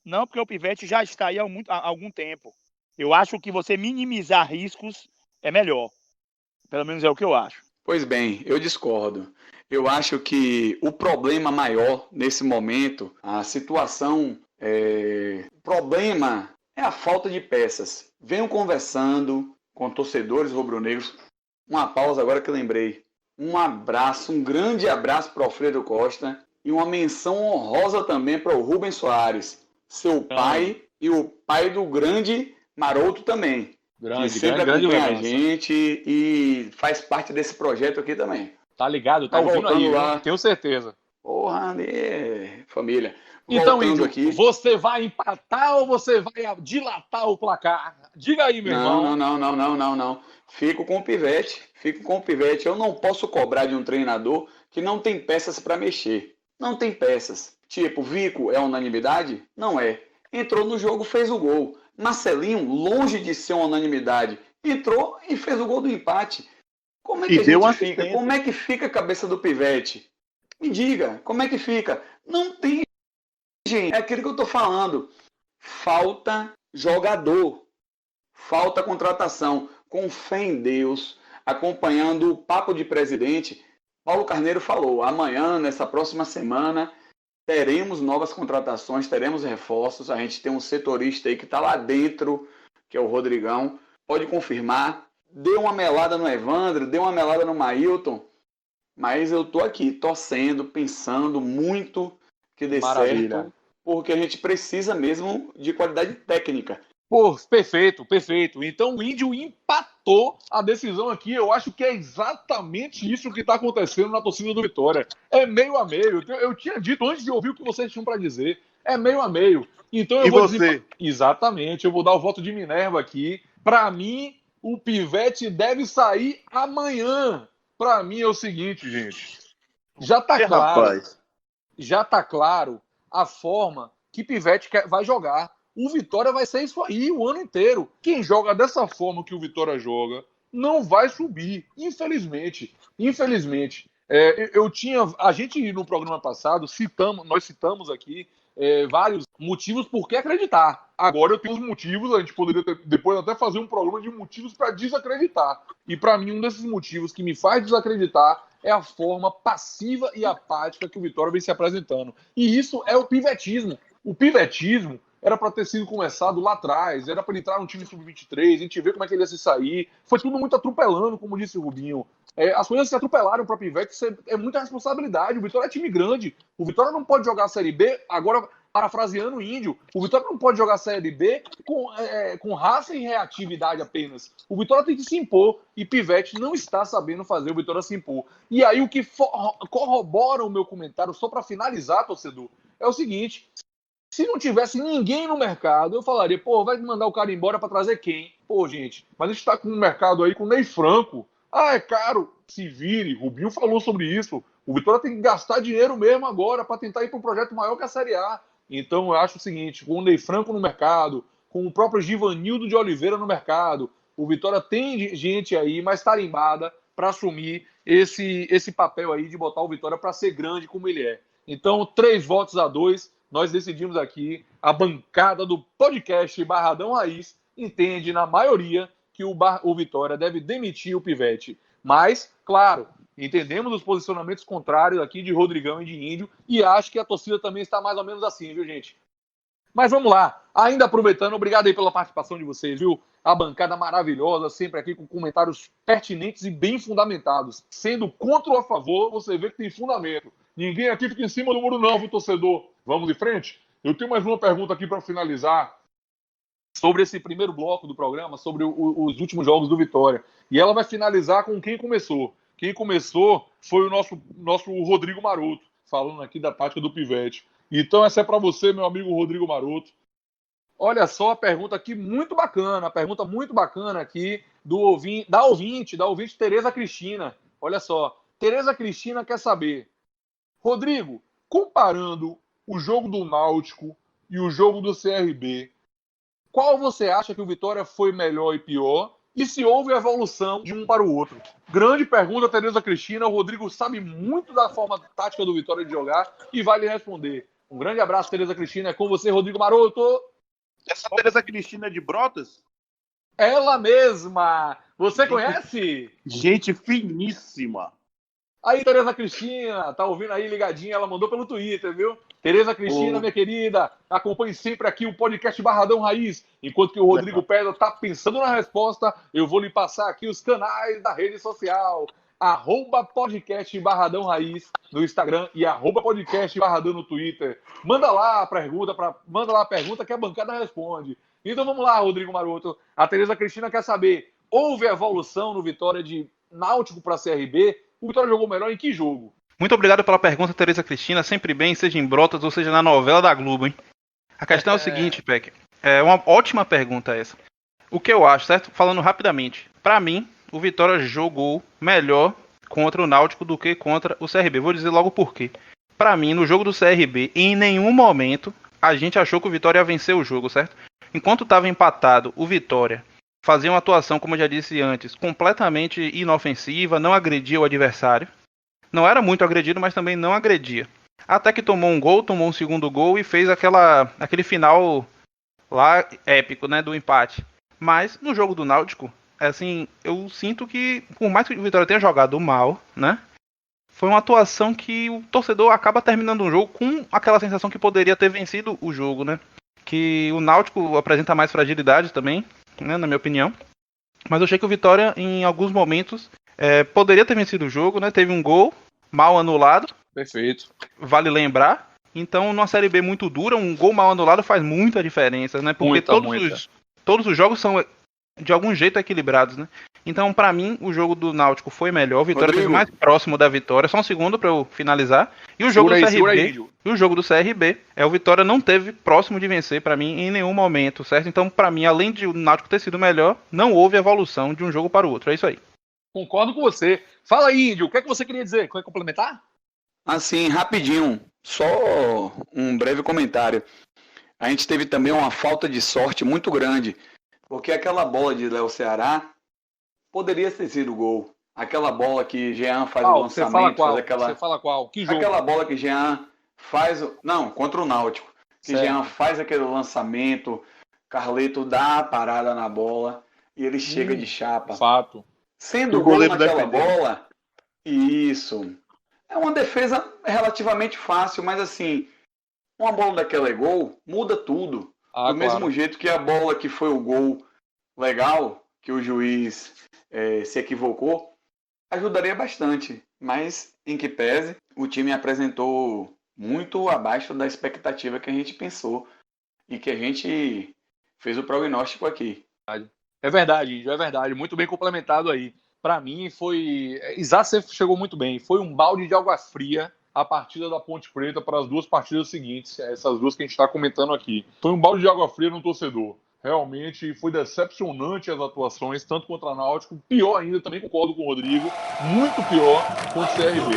Não, porque o Pivete já está aí há algum tempo. Eu acho que você minimizar riscos é melhor. Pelo menos é o que eu acho. Pois bem, eu discordo. Eu acho que o problema maior nesse momento, a situação, o problema é a falta de peças. Venho conversando com torcedores rubro-negros. Uma pausa agora que eu lembrei. Um abraço, um grande abraço para o Alfredo Costa e uma menção honrosa também para o Rubens Soares, seu pai e o pai do grande Maroto também. Que sempre acompanha a gente e faz parte desse projeto aqui também. Tá ligado, tá ouvindo aí, lá. Tenho certeza. Porra, família. Então, Índio, você vai empatar ou você vai dilatar o placar? Diga aí, meu irmão. Não. Fico com o Pivete. Eu não posso cobrar de um treinador que não tem peças para mexer. Não tem peças. Tipo, Vico é unanimidade? Não é. Entrou no jogo, fez o gol. Marcelinho, longe de ser uma unanimidade, entrou e fez o gol do empate. Como é que a gente fica? Como é que fica a cabeça do Pivete? Me diga, como é que fica? Não tem, gente. É aquilo que eu tô falando. Falta jogador. Falta contratação. Com fé em Deus, acompanhando o papo de presidente, Paulo Carneiro falou, amanhã, nessa próxima semana, teremos novas contratações, teremos reforços. A gente tem um setorista aí que está lá dentro, que é o Rodrigão. Pode confirmar. Deu uma melada no Evandro, deu uma melada no Mailton. Mas eu tô aqui torcendo, pensando muito que dê certo. Porque a gente precisa mesmo de qualidade técnica. Pô, perfeito. Então o Índio empatou a decisão aqui. Eu acho que é exatamente isso que está acontecendo na torcida do Vitória. É meio a meio. Eu tinha dito antes de ouvir o que vocês tinham para dizer. É meio a meio. Então eu vou dizer... Exatamente. Eu vou dar o voto de Minerva aqui. Para mim, o Pivete deve sair amanhã. Para mim é o seguinte, gente. Já tá claro a forma que Pivete vai jogar. o Vitória vai ser isso aí o ano inteiro. Quem joga dessa forma que o Vitória joga não vai subir, infelizmente. Infelizmente. A gente no programa passado nós citamos aqui vários motivos por que acreditar. Agora eu tenho os motivos, a gente poderia depois até fazer um programa de motivos para desacreditar. E para mim um desses motivos que me faz desacreditar é a forma passiva e apática que o Vitória vem se apresentando. E isso é o pivetismo. O pivetismo era para ter sido começado lá atrás, era para ele entrar no time sub-23, a gente vê como é que ele ia se sair. Foi tudo muito atropelando, como disse o Rubinho. As coisas se atropelaram para o Pivete, isso é muita responsabilidade. O Vitória é time grande. O Vitória não pode jogar a Série B, agora parafraseando o Índio, o Vitória não pode jogar a Série B com raça e reatividade apenas. O Vitória tem que se impor e Pivete não está sabendo fazer o Vitória se impor. E aí o que corrobora o meu comentário, só para finalizar, torcedor, é o seguinte: se não tivesse ninguém no mercado, eu falaria, pô, vai mandar o cara embora para trazer quem? Pô, gente, mas a gente está com um mercado aí com o Ney Franco. Ah, é caro, se vire. Rubinho falou sobre isso. O Vitória tem que gastar dinheiro mesmo agora para tentar ir para um projeto maior que a Série A. Então eu acho o seguinte, com o Ney Franco no mercado, com o próprio Givanildo de Oliveira no mercado, o Vitória tem gente aí mais tarimbada para assumir esse papel aí de botar o Vitória para ser grande como ele é. Então, 3-2, nós decidimos aqui, a bancada do podcast Barradão Raiz entende, na maioria, que o Vitória deve demitir o Pivete. Mas, claro, entendemos os posicionamentos contrários aqui de Rodrigão e de Índio e acho que a torcida também está mais ou menos assim, viu, gente? Mas vamos lá. Ainda aproveitando, obrigado aí pela participação de vocês, viu? A bancada maravilhosa, sempre aqui com comentários pertinentes e bem fundamentados. Sendo contra ou a favor, você vê que tem fundamento. Ninguém aqui fica em cima do muro não, viu, torcedor? Vamos de frente? Eu tenho mais uma pergunta aqui para finalizar sobre esse primeiro bloco do programa, sobre os últimos jogos do Vitória. E ela vai finalizar com quem começou. Quem começou foi o nosso Rodrigo Maroto, falando aqui da tática do Pivete. Então essa é para você, meu amigo Rodrigo Maroto. Olha só a pergunta aqui muito bacana aqui da ouvinte Tereza Cristina. Olha só, Tereza Cristina quer saber, Rodrigo, comparando o jogo do Náutico e o jogo do CRB, qual você acha que o Vitória foi melhor e pior? E se houve evolução de um para o outro? Grande pergunta, Tereza Cristina. O Rodrigo sabe muito da forma tática do Vitória de jogar e vai lhe responder. Um grande abraço, Tereza Cristina. É com você, Rodrigo Maroto. Essa Tereza Cristina de Brotas? Ela mesma. Você conhece? Gente finíssima. Aí, Tereza Cristina, tá ouvindo aí ligadinha? Ela mandou pelo Twitter, viu? Tereza Cristina, minha querida, acompanhe sempre aqui o podcast Barradão Raiz. Enquanto que o Rodrigo Pedra tá pensando na resposta, eu vou lhe passar aqui os canais da rede social. @podcast Barradão Raiz no Instagram e @podcast Barradão no Twitter. Manda lá a pergunta que a bancada responde. Então vamos lá, Rodrigo Maroto. A Tereza Cristina quer saber, houve evolução no Vitória de Náutico para CRB? O Vitória jogou melhor em que jogo? Muito obrigado pela pergunta, Tereza Cristina. Sempre bem, seja em Brotas ou seja na novela da Globo, hein? A questão é o seguinte, Peck. É uma ótima pergunta essa. O que eu acho, certo? Falando rapidamente. Pra mim, o Vitória jogou melhor contra o Náutico do que contra o CRB. Vou dizer logo por quê. Pra mim, no jogo do CRB, em nenhum momento a gente achou que o Vitória ia vencer o jogo, certo? Enquanto estava empatado, o Vitória fazia uma atuação, como eu já disse antes, completamente inofensiva, não agredia o adversário. Não era muito agredido, mas também não agredia. Até que tomou um gol, tomou um segundo gol e fez aquele final lá épico, né, do empate. Mas no jogo do Náutico, assim, eu sinto que, por mais que o Vitória tenha jogado mal, né, foi uma atuação que o torcedor acaba terminando um jogo com aquela sensação que poderia ter vencido o jogo, né. Que o Náutico apresenta mais fragilidade também, né, na minha opinião. Mas eu achei que o Vitória, em alguns momentos, poderia ter vencido o jogo, né? Teve um gol mal anulado. Perfeito. Vale lembrar. Então, numa Série B muito dura, um gol mal anulado faz muita diferença, né? Porque todos os jogos são, de algum jeito, equilibrados, né? Então, pra mim, o jogo do Náutico foi melhor. O Vitória esteve mais próximo da vitória. Só um segundo pra eu finalizar. E o jogo do CRB, o Vitória não teve próximo de vencer, pra mim, em nenhum momento, certo? Então, pra mim, além de o Náutico ter sido melhor, não houve evolução de um jogo para o outro. É isso aí. Concordo com você. Fala aí, Índio, o que é que você queria dizer? Quer complementar? Assim, rapidinho, só um breve comentário. a gente teve também uma falta de sorte muito grande, porque aquela bola de Léo Ceará poderia ter sido gol. Aquela bola que Jean faz o lançamento, Você fala qual? Que jogo? aquela bola que Jean faz, não, contra o Náutico, que Certo. Jean faz aquele lançamento, Carleto dá a parada na bola e ele chega de chapa. Fato. Sendo O gol goleiro naquela defendeu. bola, isso. É uma defesa relativamente fácil, mas assim, uma bola daquela é gol, muda tudo. Ah, Do mesmo jeito que a bola que foi o gol legal, que o juiz se equivocou, ajudaria bastante. Mas, em que pese, o time apresentou muito abaixo da expectativa que a gente pensou e que a gente fez o prognóstico aqui. É verdade, Índio, é verdade. Muito bem complementado aí. Pra mim foi... Exato, você chegou muito bem. Foi um balde de água fria a partida da Ponte Preta para as duas partidas seguintes, essas duas que a gente está comentando aqui. Foi um balde de água fria no torcedor. Realmente foi decepcionante as atuações, tanto contra a Náutico, pior ainda, também concordo com o Rodrigo, muito pior contra o CRB.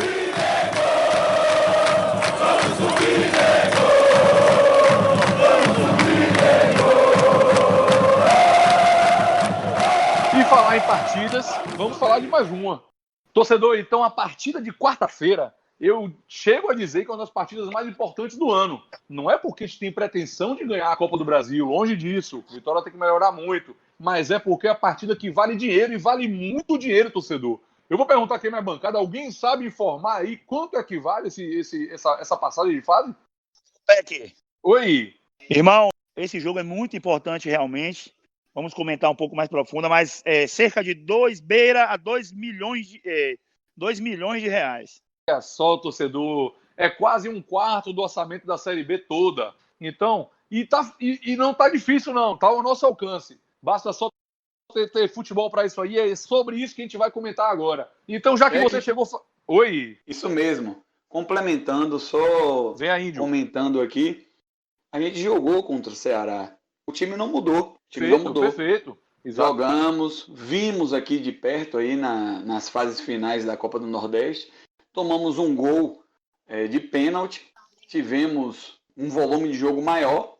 E falar em partidas, vamos falar de mais uma. Torcedor, então a partida de quarta-feira, eu chego a dizer que é uma das partidas mais importantes do ano. Não é porque a gente tem pretensão de ganhar a Copa do Brasil, longe disso. O Vitória tem que melhorar muito. Mas é porque é a partida que vale dinheiro e vale muito dinheiro, torcedor. Eu vou perguntar aqui na minha bancada, alguém sabe informar aí quanto é que vale essa passagem de fase? Peck, Oi! irmão, esse jogo é muito importante realmente. Vamos comentar um pouco mais profunda, mas cerca de 2 milhões de reais. É só, torcedor, é quase um quarto do orçamento da Série B toda. Então, e não tá difícil não, tá ao nosso alcance. Basta só ter futebol para isso aí, é sobre isso que a gente vai comentar agora. Então, já que você chegou... Oi! Isso mesmo. Complementando, só Vem aí, Índio. comentando aqui, a gente jogou contra o Ceará. O time não mudou. O time não mudou. Perfeito. Exato. Jogamos, vimos aqui de perto aí nas fases finais da Copa do Nordeste. Tomamos um gol de pênalti. Tivemos um volume de jogo maior.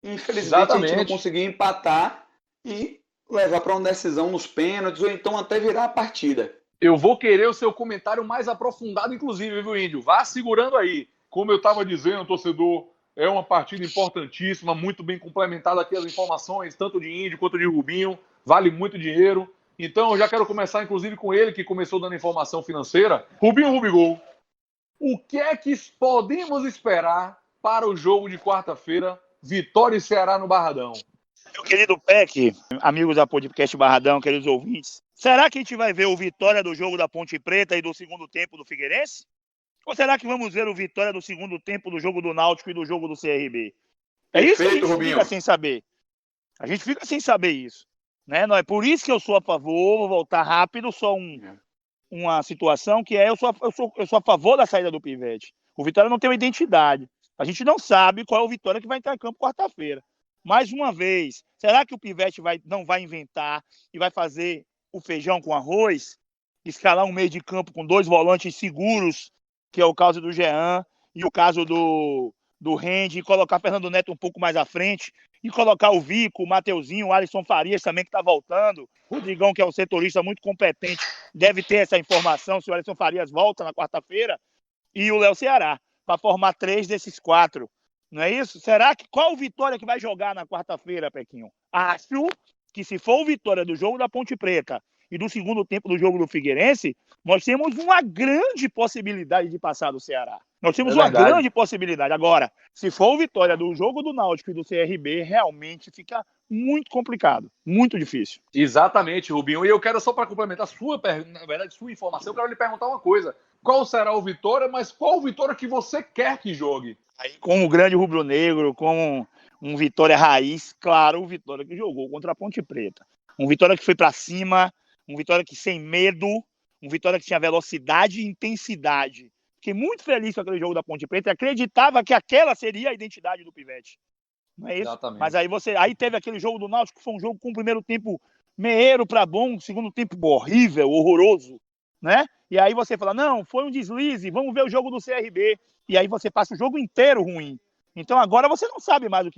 E, infelizmente, a gente não conseguiu empatar e levar para uma decisão nos pênaltis ou então até virar a partida. Eu vou querer o seu comentário mais aprofundado, inclusive, viu, Índio? Vá segurando aí. Como eu estava dizendo, torcedor, é uma partida importantíssima, muito bem complementada aqui as informações, tanto de Índio quanto de Rubinho. Vale muito dinheiro. Então, eu já quero começar, inclusive, com ele, que começou dando informação financeira. Rubinho Rubigol, o que é que podemos esperar para o jogo de quarta-feira, Vitória e Ceará no Barradão? Meu querido Peck, amigos da Podcast Barradão, queridos ouvintes, será que a gente vai ver o Vitória do jogo da Ponte Preta e do segundo tempo do Figueirense? Ou será que vamos ver o Vitória do segundo tempo do jogo do Náutico e do jogo do CRB? É isso que a gente fica sem saber. A gente fica sem saber isso. Né? Não é por isso que eu sou a favor, vou voltar rápido, só uma situação que eu sou a favor da saída do Pivete. O Vitória não tem uma identidade. A gente não sabe qual é o Vitória que vai entrar em campo quarta-feira. Mais uma vez, será que o Pivete não vai inventar e vai fazer o feijão com arroz? Escalar um meio de campo com 2 volantes seguros, que é o caso do Jean e o caso do Rende, e colocar Fernando Neto um pouco mais à frente, e colocar o Vico, o Mateuzinho, o Alisson Farias também, que está voltando. O Rodrigão, que é um setorista muito competente, deve ter essa informação se o Alisson Farias volta na quarta-feira, e o Léo Ceará, para formar 3 desses 4. Não é isso? Será que qual o Vitória que vai jogar na quarta-feira, Pequinho? Acho que se for o Vitória do jogo da Ponte Preta e do segundo tempo do jogo do Figueirense, nós temos uma grande possibilidade de passar do Ceará. Nós temos uma grande possibilidade. Agora, se for o Vitória do jogo do Náutico e do CRB, realmente fica muito complicado, muito difícil. Exatamente, Rubinho. E eu quero só para complementar sua informação, eu quero lhe perguntar uma coisa. Qual será o Vitória, mas qual o Vitória que você quer que jogue? Aí, com o grande rubro-negro, com um Vitória raiz, claro, o Vitória que jogou contra a Ponte Preta. Um Vitória que foi para cima, um Vitória que sem medo, um Vitória que tinha velocidade e intensidade. Fiquei muito feliz com aquele jogo da Ponte Preta e acreditava que aquela seria a identidade do Pivete. Não é isso? Exatamente. Mas aí teve aquele jogo do Náutico, que foi um jogo com o primeiro tempo meio para bom, segundo tempo horrível, horroroso, né? E aí você fala, não, foi um deslize, vamos ver o jogo do CRB. E aí você passa o jogo inteiro ruim. Então agora você não sabe mais o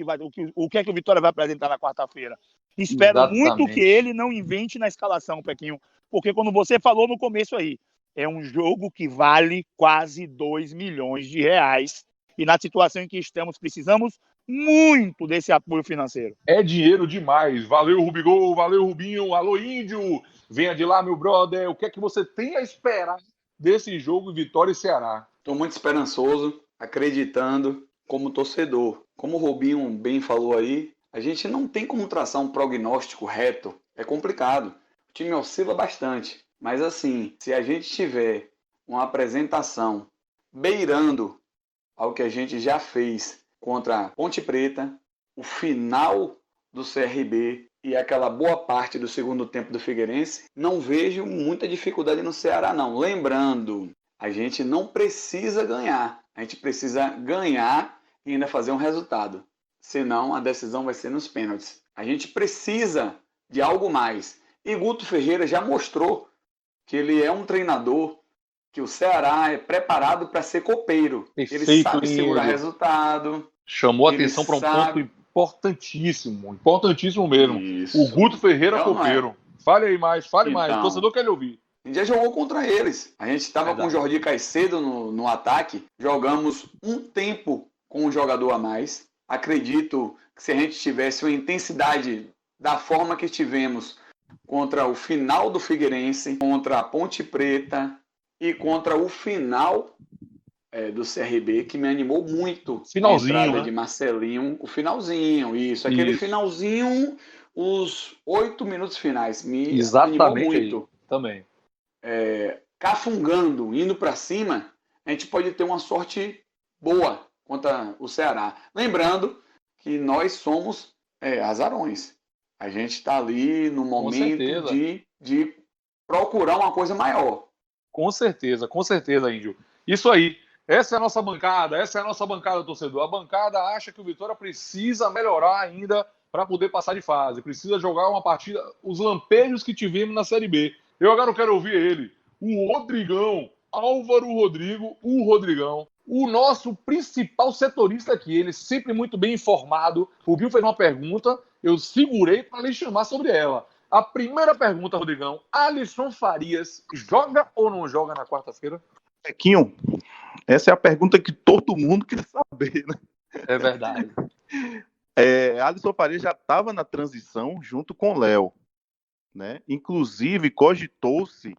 que é que o Vitória vai apresentar na quarta-feira. Espero muito que ele não invente na escalação, Pequinho, porque como você falou no começo aí, é um jogo que vale quase 2 milhões de reais e na situação em que estamos, precisamos muito desse apoio financeiro. É dinheiro demais. Valeu, Rubigol. Valeu, Rubinho. Alô, Índio. Venha de lá, meu brother. O que é que você tem a esperar desse jogo Vitória e Ceará? Estou muito esperançoso, acreditando como torcedor. Como o Rubinho bem falou aí, a gente não tem como traçar um prognóstico reto. É complicado. O time oscila bastante. Mas assim, se a gente tiver uma apresentação beirando ao que a gente já fez contra a Ponte Preta, o final do CRB e aquela boa parte do segundo tempo do Figueirense, não vejo muita dificuldade no Ceará, não. Lembrando, a gente não precisa ganhar. A gente precisa ganhar e ainda fazer um resultado. Senão, a decisão vai ser nos pênaltis. A gente precisa de algo mais. E Guto Ferreira já mostrou que ele é um treinador, que o Ceará é preparado para ser copeiro. Perfeito, ele sabe Índio. segurar resultado. Chamou a Ele atenção para um sabe- ponto importantíssimo. Importantíssimo mesmo. Isso. O Guto Ferreira Não, não é. copeiro. Fale aí mais, fale mais. O Então. torcedor quer lhe ouvir. A gente já jogou contra eles. A gente estava com o Jordi Caicedo no ataque. Jogamos um tempo com um jogador a mais. Acredito que se a gente tivesse uma intensidade da forma que tivemos contra o final do Figueirense, contra a Ponte Preta e contra o final do CRB, que me animou muito. Finalzinho, a entrada né? de Marcelinho, o finalzinho, isso. Aquele Isso. finalzinho, os 8 minutos finais. Me Exatamente animou aí. muito. Também. Cafungando, indo para cima, a gente pode ter uma sorte boa contra o Ceará. Lembrando que nós somos azarões. A gente está ali no momento certeza. de procurar uma coisa maior. Com certeza, Índio. Isso aí. Essa é a nossa bancada, torcedor. A bancada acha que o Vitória precisa melhorar ainda para poder passar de fase. Precisa jogar uma partida, os lampejos que tivemos na Série B. Eu agora quero ouvir ele, o Rodrigão, Álvaro Rodrigo, o Rodrigão, o nosso principal setorista aqui, ele sempre muito bem informado. O Rubinho fez uma pergunta, eu segurei para lhe chamar sobre ela. A primeira pergunta, Rodrigão, Alisson Farias joga ou não joga na quarta-feira? Pequinho, essa é a pergunta que todo mundo quer saber, né? É verdade. Alisson Farias já estava na transição junto com o Léo, né? Inclusive, cogitou-se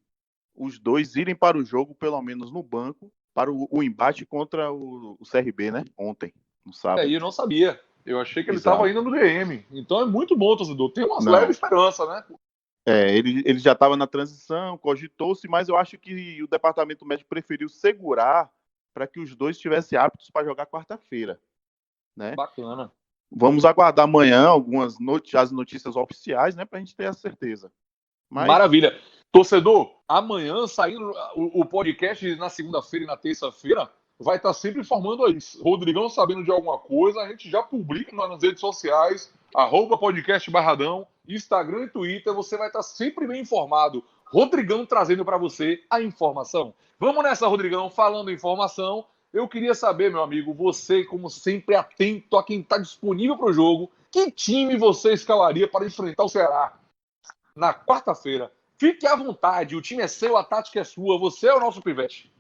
os dois irem para o jogo, pelo menos no banco, para o embate contra o CRB, né? Ontem, no sábado. Aí eu não sabia. Eu achei que ele Exato. estava indo no DM. Então é muito bom, torcedor. Tem umas Não. leves esperanças, né? Ele já estava na transição, cogitou-se, mas eu acho que o departamento médico preferiu segurar para que os dois estivessem aptos para jogar quarta-feira, né? Bacana. Vamos aguardar amanhã as notícias oficiais, né, para a gente ter a certeza. Mas... Maravilha. Torcedor, amanhã saindo o podcast na segunda-feira e na terça-feira, vai estar sempre informando aí. Rodrigão sabendo de alguma coisa, a gente já publica nas redes sociais, @podcast Barradão, Instagram e Twitter, você vai estar sempre bem informado. Rodrigão trazendo para você a informação. Vamos nessa, Rodrigão, falando em informação. Eu queria saber, meu amigo, você, como sempre, atento a quem está disponível para o jogo, que time você escalaria para enfrentar o Ceará na quarta-feira? Fique à vontade, o time é seu, a tática é sua, você é o nosso pivete.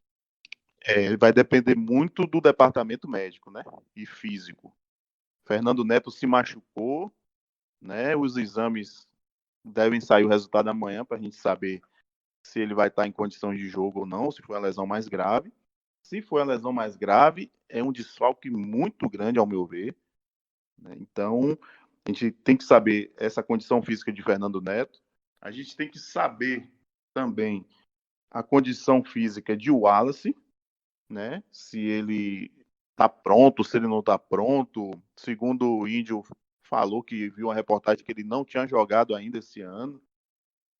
Vai depender muito do departamento médico, né? E físico. Fernando Neto se machucou, né? Os exames devem sair o resultado amanhã para a gente saber se ele vai estar em condição de jogo ou não, se for a lesão mais grave. Se for a lesão mais grave, é um desfalque muito grande, ao meu ver, né? Então, a gente tem que saber essa condição física de Fernando Neto. A gente tem que saber também a condição física de Wallace, né? Se ele está pronto, se ele não está pronto. Segundo o Índio falou que viu uma reportagem que ele não tinha jogado ainda esse ano.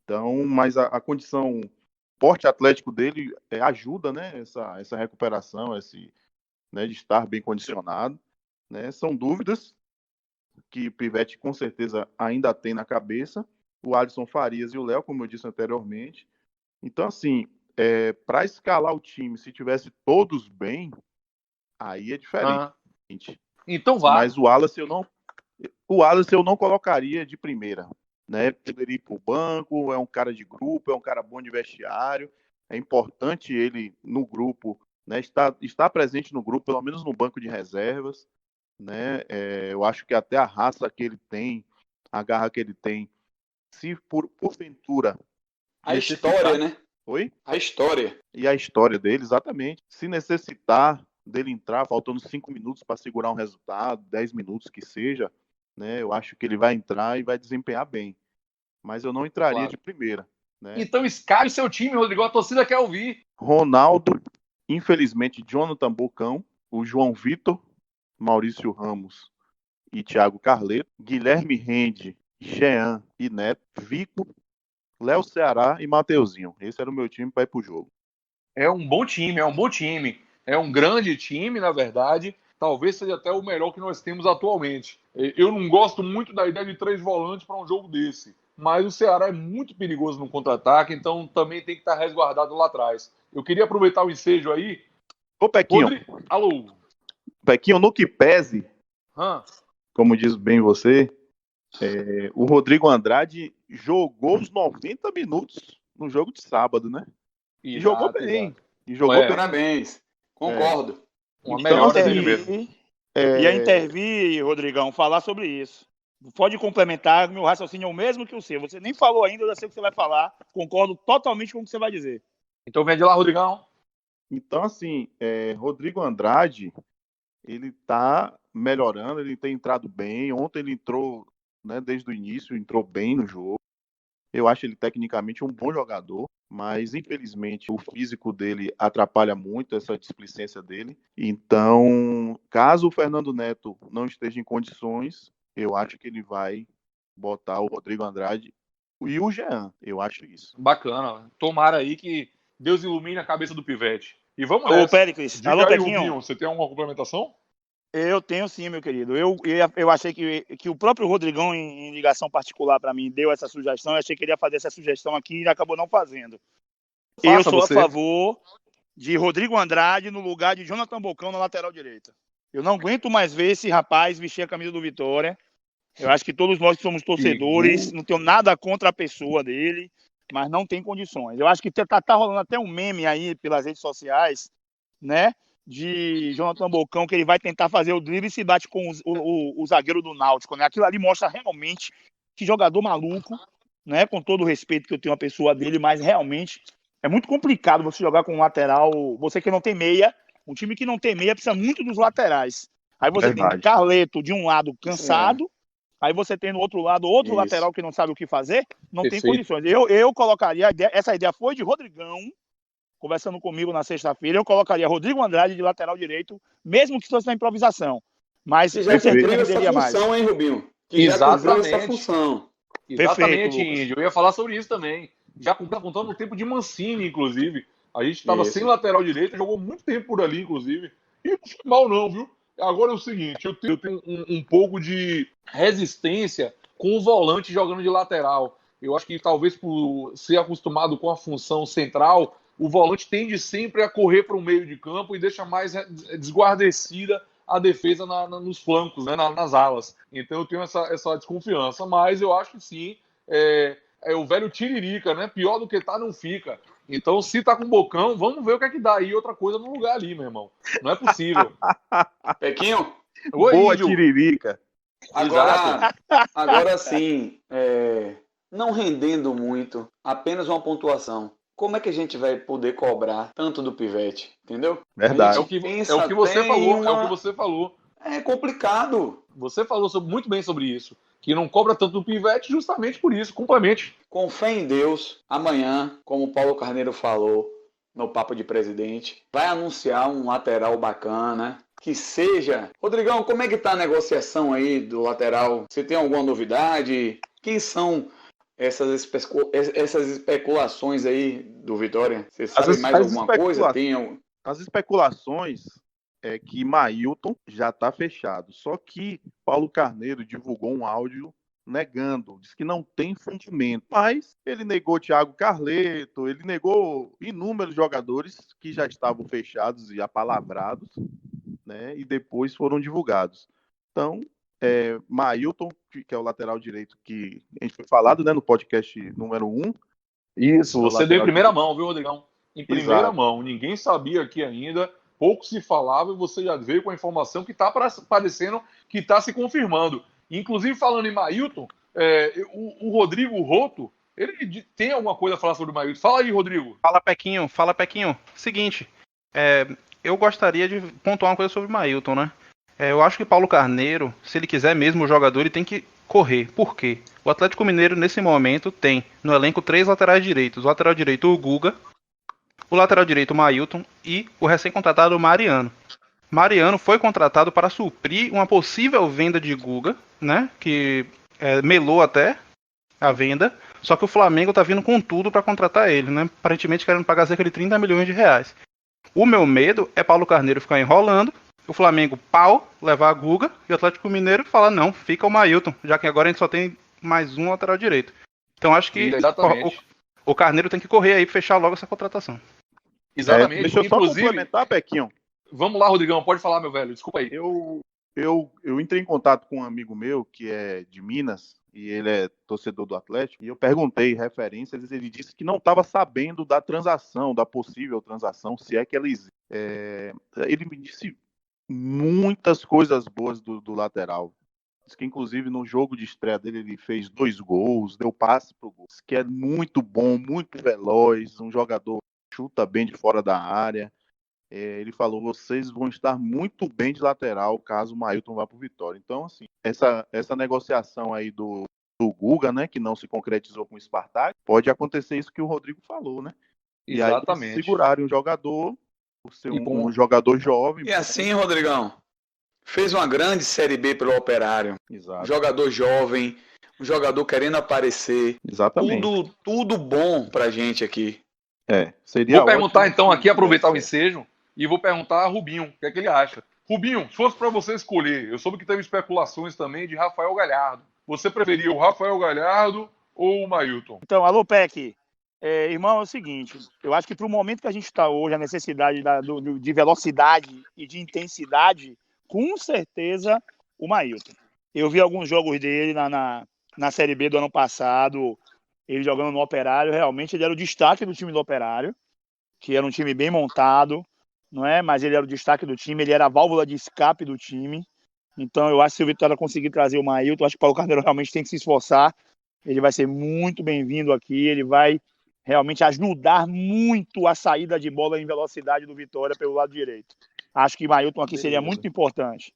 Então, mas a condição porte atlético dele ajuda, né? Essa recuperação, né, de estar bem condicionado, né? São dúvidas que o Pivete com certeza ainda tem na cabeça. O Alisson Farias e o Léo, como eu disse anteriormente. Então, assim, para escalar o time, se tivesse todos bem, aí é diferente. Então vá. Mas o Wallace eu não colocaria de primeira, né? Poderia ir para o banco, é um cara de grupo, é um cara bom de vestiário, é importante ele no grupo, né? Estar presente no grupo, pelo menos no banco de reservas, né? Eu acho que até a raça que ele tem, a garra que ele tem, se porventura A história, né? Oi? A história. E a história dele, exatamente. Se necessitar dele entrar, faltando 5 minutos para segurar um resultado, 10 minutos que seja, né? Eu acho que ele vai entrar e vai desempenhar bem. Mas eu não entraria Claro. de primeira, né? Então escale seu time, Rodrigo. A torcida quer ouvir. Ronaldo, infelizmente, Jonathan Bocão, o João Vitor, Maurício Ramos e Thiago Carleto, Guilherme Rende, Jean e Neto, Vico, Léo Ceará e Mateuzinho. Esse era o meu time para ir pro jogo. É um bom time, é um bom time. É um grande time, na verdade. Talvez seja até o melhor que nós temos atualmente. Eu não gosto muito da ideia de 3 volantes para um jogo desse. Mas o Ceará é muito perigoso no contra-ataque, então também tem que estar resguardado lá atrás. Eu queria aproveitar o ensejo aí. Ô, Pequinho, Alô? Pequinho, no que pese, Hã? como diz bem você, o Rodrigo Andrade jogou os 90 minutos no jogo de sábado, né? E jogou bem. Exato. E jogou bem. Parabéns. Concordo. Uma Então, melhora assim, dele mesmo. Ia intervir, Rodrigão, falar sobre isso. Pode complementar, meu raciocínio é o mesmo que o seu. Você nem falou ainda, eu já sei o que você vai falar. Concordo totalmente com o que você vai dizer. Então vem de lá, Rodrigão. Então, assim, Rodrigo Andrade, ele tá melhorando, ele tem entrado bem. Ontem ele entrou, né, desde o início, entrou bem no jogo. Eu acho ele tecnicamente um bom jogador, mas infelizmente o físico dele atrapalha muito essa displicência dele. Então, caso o Fernando Neto não esteja em condições, eu acho que ele vai botar o Rodrigo Andrade e o Jean. Eu acho isso. Bacana. Tomara aí que Deus ilumine a cabeça do Pivete. E vamos Ô, nessa. Péricles, Diga alô, aí, Pequinho. Rubinho, você tem alguma complementação? Eu tenho sim, meu querido. Eu achei que o próprio Rodrigão, em ligação particular para mim, deu essa sugestão. Eu achei que ele ia fazer essa sugestão aqui e ele acabou não fazendo. Eu sou você. a favor de Rodrigo Andrade no lugar de Jonathan Bocão na lateral direita. Eu não aguento mais ver esse rapaz vestir a camisa do Vitória. Eu acho que todos nós que somos torcedores, não tenho nada contra a pessoa dele, mas não tem condições. Eu acho que tá rolando até um meme aí pelas redes sociais, né? De Jonathan Bocão, que ele vai tentar fazer o drible e se bate com o zagueiro do Náutico, né? Aquilo ali mostra realmente que jogador maluco, né? Com todo o respeito que eu tenho à pessoa dele, mas realmente é muito complicado você jogar com um lateral, você que não tem meia, um time que não tem meia precisa muito dos laterais. Aí você tem Carleto de um lado cansado, aí você tem no outro lado outro lateral que não sabe o que fazer, não tem condições. Eu colocaria, essa ideia foi de Rodrigão, conversando comigo na sexta-feira, eu colocaria Rodrigo Andrade de lateral direito, mesmo que fosse na improvisação. Mas que já cumpriu essa renderia função, mais. hein, Rubinho? Que já cumpriu essa função. Exatamente, Perfeito, Índio. Eu ia falar sobre isso também. Já contando no tempo de Mancini, inclusive. A gente estava sem lateral direito, jogou muito tempo por ali, inclusive. E não foi mal, não, viu? Agora é o seguinte, eu tenho um pouco de resistência com o volante jogando de lateral. Eu acho que talvez por ser acostumado com a função central, o volante tende sempre a correr para o meio de campo e deixa mais desguarnecida a defesa nos flancos, né, nas alas. Então eu tenho essa desconfiança, mas eu acho que sim, é o velho tiririca, né? Pior do que tá, não fica. Então, se tá com bocão, vamos ver o que é que dá aí outra coisa no lugar ali, meu irmão. Não é possível. Pequinho? Oi, Boa, Índio. tiririca. Agora sim, não rendendo muito, apenas uma pontuação. Como é que a gente vai poder cobrar tanto do Pivete? Entendeu? Verdade. É o que você falou. É o que você falou. É complicado. Você falou muito bem sobre isso. Que não cobra tanto do Pivete justamente por isso. Complemente. Com fé em Deus, amanhã, como o Paulo Carneiro falou no Papo de Presidente, vai anunciar um lateral bacana, que seja... Rodrigão, como é que tá a negociação aí do lateral? Você tem alguma novidade? Quem são essas especulações aí do Vitória? Você sabe mais alguma coisa? As especulações é que Mailton já está fechado. Só que Paulo Carneiro divulgou um áudio negando, diz que não tem fundamento. Mas ele negou Thiago Carleto, ele negou inúmeros jogadores que já estavam fechados e apalavrados, né? E depois foram divulgados. Então, Mailton, que é o lateral direito que a gente foi falado, né, no podcast número 1. Isso, você deu em primeira direito. mão, viu, Rodrigão? Em primeira Exato. mão. Ninguém sabia aqui ainda, pouco se falava e você já veio com a informação que está parecendo que está se confirmando. Inclusive, falando em Mailton, o Rodrigo Roto, ele tem alguma coisa a falar sobre o Mailton. Fala aí, Rodrigo. Fala, Pequinho. Seguinte, eu gostaria de pontuar uma coisa sobre o Mailton, né? Eu acho que Paulo Carneiro, se ele quiser mesmo o jogador, ele tem que correr. Por quê? O Atlético Mineiro, nesse momento, tem no elenco 3 laterais direitos. O lateral direito, o Guga. O lateral direito, o Mailton. E o recém-contratado, o Mariano. Mariano foi contratado para suprir uma possível venda de Guga, né? Que melou até a venda. Só que o Flamengo tá vindo com tudo para contratar ele, né? Aparentemente querendo pagar cerca de 30 milhões de reais. O meu medo é Paulo Carneiro ficar enrolando, o Flamengo levar a Guga, e o Atlético Mineiro fala, não, fica o Mailton, já que agora a gente só tem mais um lateral direito. Então acho que o Carneiro tem que correr aí, fechar logo essa contratação. Exatamente. Deixa eu só complementar, Pequinho. Vamos lá, Rodrigão, pode falar, meu velho, desculpa aí. Eu entrei em contato com um amigo meu, que é de Minas, e ele é torcedor do Atlético, e eu perguntei referências, e ele disse que não estava sabendo da transação, da possível transação, se é que ela existe. Ele me disse muitas coisas boas do lateral. Diz que, inclusive, no jogo de estreia dele, ele fez 2 gols, deu passe pro gol. Diz que é muito bom, muito veloz, um jogador que chuta bem de fora da área. Ele falou, vocês vão estar muito bem de lateral caso o Mailton vá para o Vitória. Então, assim, essa negociação aí do Guga, né, que não se concretizou com o Spartak, pode acontecer isso que o Rodrigo falou, né? Exatamente. E aí segurarem um jogador, por ser um jogador jovem. E assim, Rodrigão, fez uma grande Série B pelo Operário. Exato. Jogador jovem, um jogador querendo aparecer. Exatamente. Tudo bom pra gente aqui. Seria Vou perguntar ótimo, então aqui, aproveitar o ensejo, e vou perguntar a Rubinho, o que é que ele acha. Rubinho, se fosse para você escolher, eu soube que teve especulações também de Rafael Galhardo. Você preferia o Rafael Galhardo ou o Mailton? Então, alô, Peck. Irmão, é o seguinte, eu acho que para o momento que a gente está hoje, a necessidade de velocidade e de intensidade, com certeza o Mailton. Eu vi alguns jogos dele na Série B do ano passado, ele jogando no Operário, realmente ele era o destaque do time do Operário, que era um time bem montado, não é? Mas ele era o destaque do time, ele era a válvula de escape do time. Então eu acho que se o Vitória conseguir trazer o Mailton, acho que o Paulo Carneiro realmente tem que se esforçar. Ele vai ser muito bem-vindo aqui, ele vai realmente ajudar muito a saída de bola em velocidade do Vitória pelo lado direito. Acho que o Mailton aqui seria muito importante.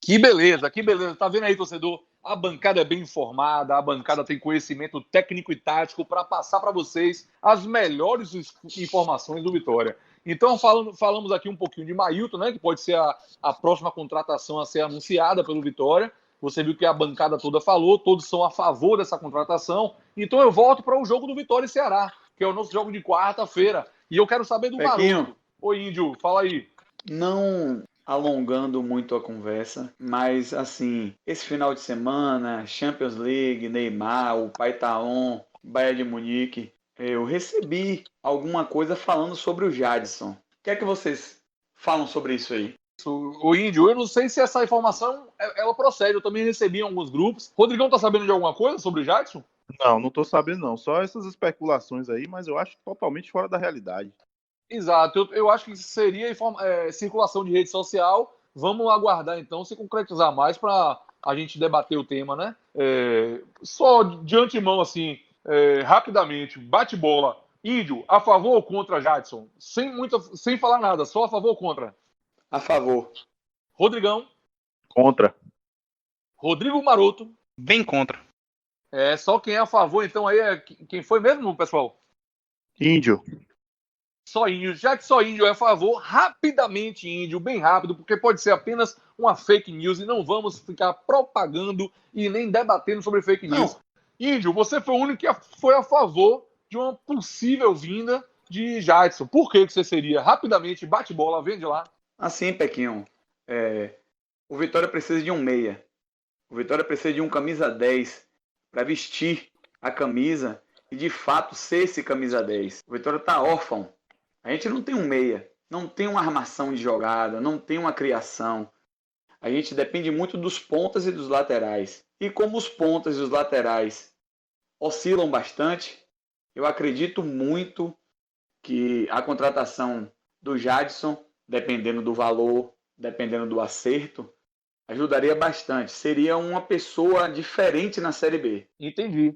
Que beleza, que beleza. Tá vendo aí, torcedor? A bancada é bem informada, a bancada tem conhecimento técnico e tático para passar para vocês as melhores informações do Vitória. Então, falamos aqui um pouquinho de Mailton, né, que pode ser a próxima contratação a ser anunciada pelo Vitória. Você viu que a bancada toda falou, todos são a favor dessa contratação. Então eu volto para o jogo do Vitória e Ceará, que é o nosso jogo de quarta-feira. E eu quero saber do Maroto. Ô, Índio, fala aí. Não alongando muito a conversa, mas assim, esse final de semana, Champions League, Neymar, o Paitaon, Bayern de Munique, eu recebi alguma coisa falando sobre o Jadson. O que é que vocês falam sobre isso aí? O Índio, eu não sei se essa informação ela procede, eu também recebi em alguns grupos. Rodrigão tá sabendo de alguma coisa sobre o Jadson? Não tô sabendo não, só essas especulações aí, mas eu acho totalmente fora da realidade. Exato, eu acho que seria circulação de rede social. Vamos aguardar então se concretizar mais para a gente debater o tema, né? Só de antemão, assim, rapidamente, bate-bola. Índio, a favor ou contra Jadson? Sem falar nada, só a favor ou contra? A favor. Rodrigão? Contra. Rodrigo Maroto? Bem contra. Só quem é a favor, então, aí quem foi mesmo, pessoal? Índio. Só Índio. Já que só Índio é a favor, rapidamente, Índio, bem rápido, porque pode ser apenas uma fake news e não vamos ficar propagando e nem debatendo sobre fake news. Não. Índio, você foi o único que foi a favor de uma possível vinda de Jadson. Por que você seria? Rapidamente, bate bola, vende lá. Assim, Pequinho, o Vitória precisa de um meia. O Vitória precisa de um camisa 10 para vestir a camisa e, de fato, ser esse camisa 10. O Vitória está órfão. A gente não tem um meia, não tem uma armação de jogada, não tem uma criação. a gente depende muito dos pontas e dos laterais. E como os pontas e os laterais oscilam bastante, eu acredito muito que a contratação do Jadson, dependendo do valor, dependendo do acerto, ajudaria bastante. Seria uma pessoa diferente na Série B. Entendi.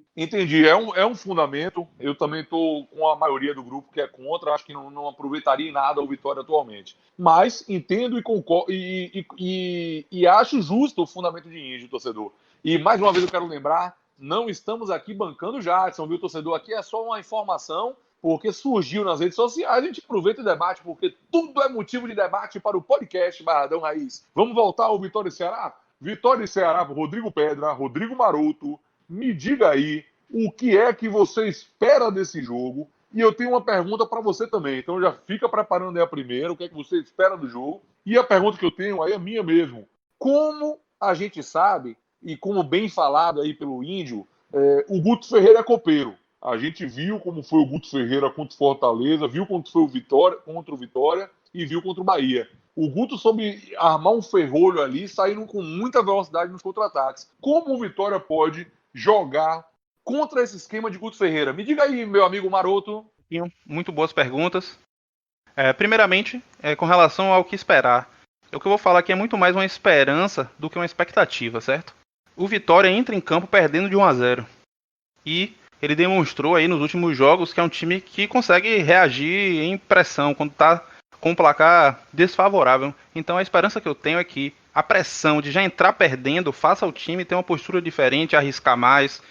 É um fundamento. Eu também estou com a maioria do grupo que é contra. Acho que não aproveitaria em nada o Vitória atualmente. Mas entendo e concordo e acho justo o fundamento de Índio, torcedor. E mais uma vez eu quero lembrar, não estamos aqui bancando o Jadson, viu, torcedor? Aqui é só uma informação, porque surgiu nas redes sociais, a gente aproveita o debate, porque tudo é motivo de debate para o podcast Barradão Raiz. Vamos voltar ao Vitória e Ceará? Vitória e Ceará, Rodrigo Pedra, Rodrigo Maroto, me diga aí o que é que você espera desse jogo. E eu tenho uma pergunta para você também, então já fica preparando aí a primeira, o que é que você espera do jogo. E a pergunta que eu tenho aí é minha mesmo. Como a gente sabe, e como bem falado aí pelo Índio, o Guto Ferreira é copeiro. A gente viu como foi o Guto Ferreira contra o Fortaleza, viu como foi contra o Vitória e viu contra o Bahia. O Guto soube armar um ferrolho ali, saindo com muita velocidade nos contra-ataques. Como o Vitória pode jogar contra esse esquema de Guto Ferreira? Me diga aí, meu amigo Maroto. Muito boas perguntas. Primeiramente, com relação ao que esperar. O que eu vou falar aqui é muito mais uma esperança do que uma expectativa, certo? O Vitória entra em campo perdendo de 1-0. E ele demonstrou aí nos últimos jogos que é um time que consegue reagir em pressão quando está com um placar desfavorável. Então a esperança que eu tenho é que a pressão de já entrar perdendo faça o time ter uma postura diferente, arriscar mais,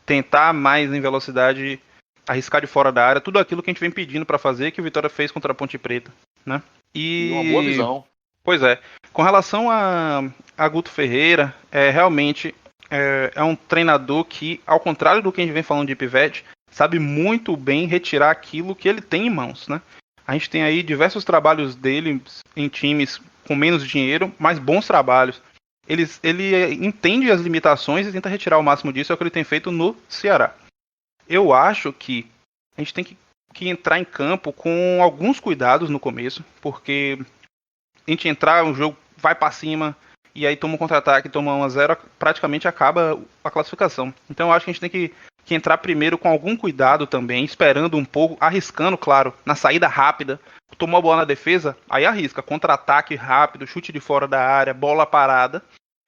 tentar mais em velocidade, arriscar de fora da área, tudo aquilo que a gente vem pedindo para fazer, que o Vitória fez contra a Ponte Preta, né? E uma boa visão. Pois é. Com relação a Guto Ferreira, realmente é um treinador que, ao contrário do que a gente vem falando de Pivete, sabe muito bem retirar aquilo que ele tem em mãos, né? A gente tem aí diversos trabalhos dele em times com menos dinheiro, mas bons trabalhos. Ele entende as limitações e tenta retirar o máximo disso, é o que ele tem feito no Ceará. Eu acho que a gente tem que entrar em campo com alguns cuidados no começo, porque a gente entrar, o jogo vai para cima, e aí toma um contra-ataque, toma 1-0, praticamente acaba a classificação. Então eu acho que a gente tem que entrar primeiro com algum cuidado também, esperando um pouco, arriscando, claro, na saída rápida. Tomou a bola na defesa, aí arrisca. Contra-ataque rápido, chute de fora da área, bola parada.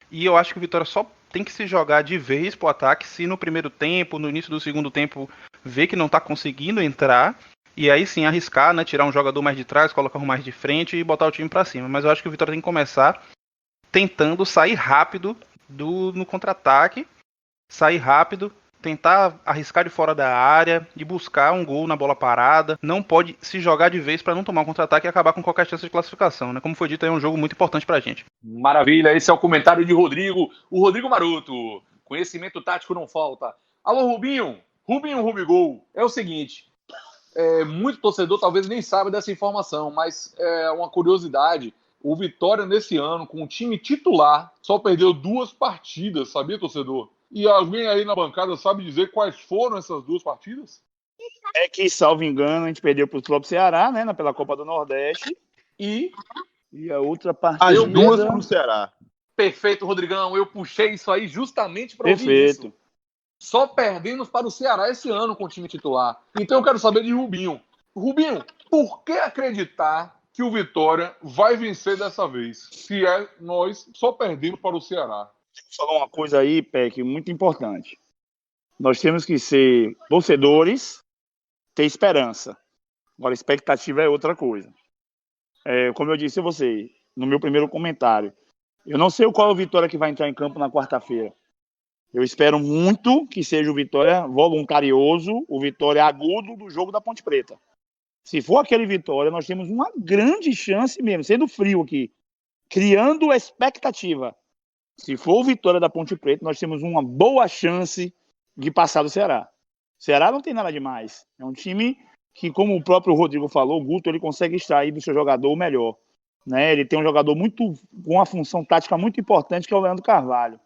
E eu acho que o Vitória só tem que se jogar de vez pro ataque se no primeiro tempo, no início do segundo tempo, ver que não tá conseguindo entrar. E aí sim arriscar, né, tirar um jogador mais de trás, colocar um mais de frente e botar o time para cima. Mas eu acho que o Vitória tem que começar tentando sair rápido no contra-ataque, sair rápido, tentar arriscar de fora da área e buscar um gol na bola parada. Não pode se jogar de vez para não tomar um contra-ataque e acabar com qualquer chance de classificação, né? Como foi dito, é um jogo muito importante pra gente. Maravilha, esse é o comentário de Rodrigo, o Rodrigo Maroto. Conhecimento tático não falta. Alô, Rubinho Rubigol. É o seguinte, muito torcedor talvez nem saiba dessa informação, mas é uma curiosidade. O Vitória, nesse ano, com o time titular, só perdeu 2 partidas, sabia, torcedor? E alguém aí na bancada sabe dizer quais foram essas 2 partidas? É que, salvo engano, a gente perdeu para o próprio Ceará, né, pela Copa do Nordeste. E a outra partida... As 2 pro Ceará. Perfeito, Rodrigão. Eu puxei isso aí justamente para ouvir Perfeito. isso. Só perdemos para o Ceará esse ano com o time titular. Então eu quero saber de Rubinho. Rubinho, por que acreditar que o Vitória vai vencer dessa vez? Se nós só perdemos para o Ceará. Vou falar uma coisa aí, Peck, muito importante. Nós temos que ser torcedores, ter esperança. Agora, expectativa é outra coisa. Como eu disse a você, no meu primeiro comentário, eu não sei qual é o Vitória que vai entrar em campo na quarta-feira. Eu espero muito que seja o Vitória voluntarioso, o Vitória agudo do jogo da Ponte Preta. Se for aquele Vitória, nós temos uma grande chance mesmo, sendo frio aqui, criando expectativa. Se for o Vitória da Ponte Preta, nós temos uma boa chance de passar do Ceará. O Ceará não tem nada demais. É um time que, como o próprio Rodrigo falou, o Guto ele consegue extrair do seu jogador o melhor. Né? Ele tem um jogador com uma função tática muito importante, que é o Leandro Carvalho.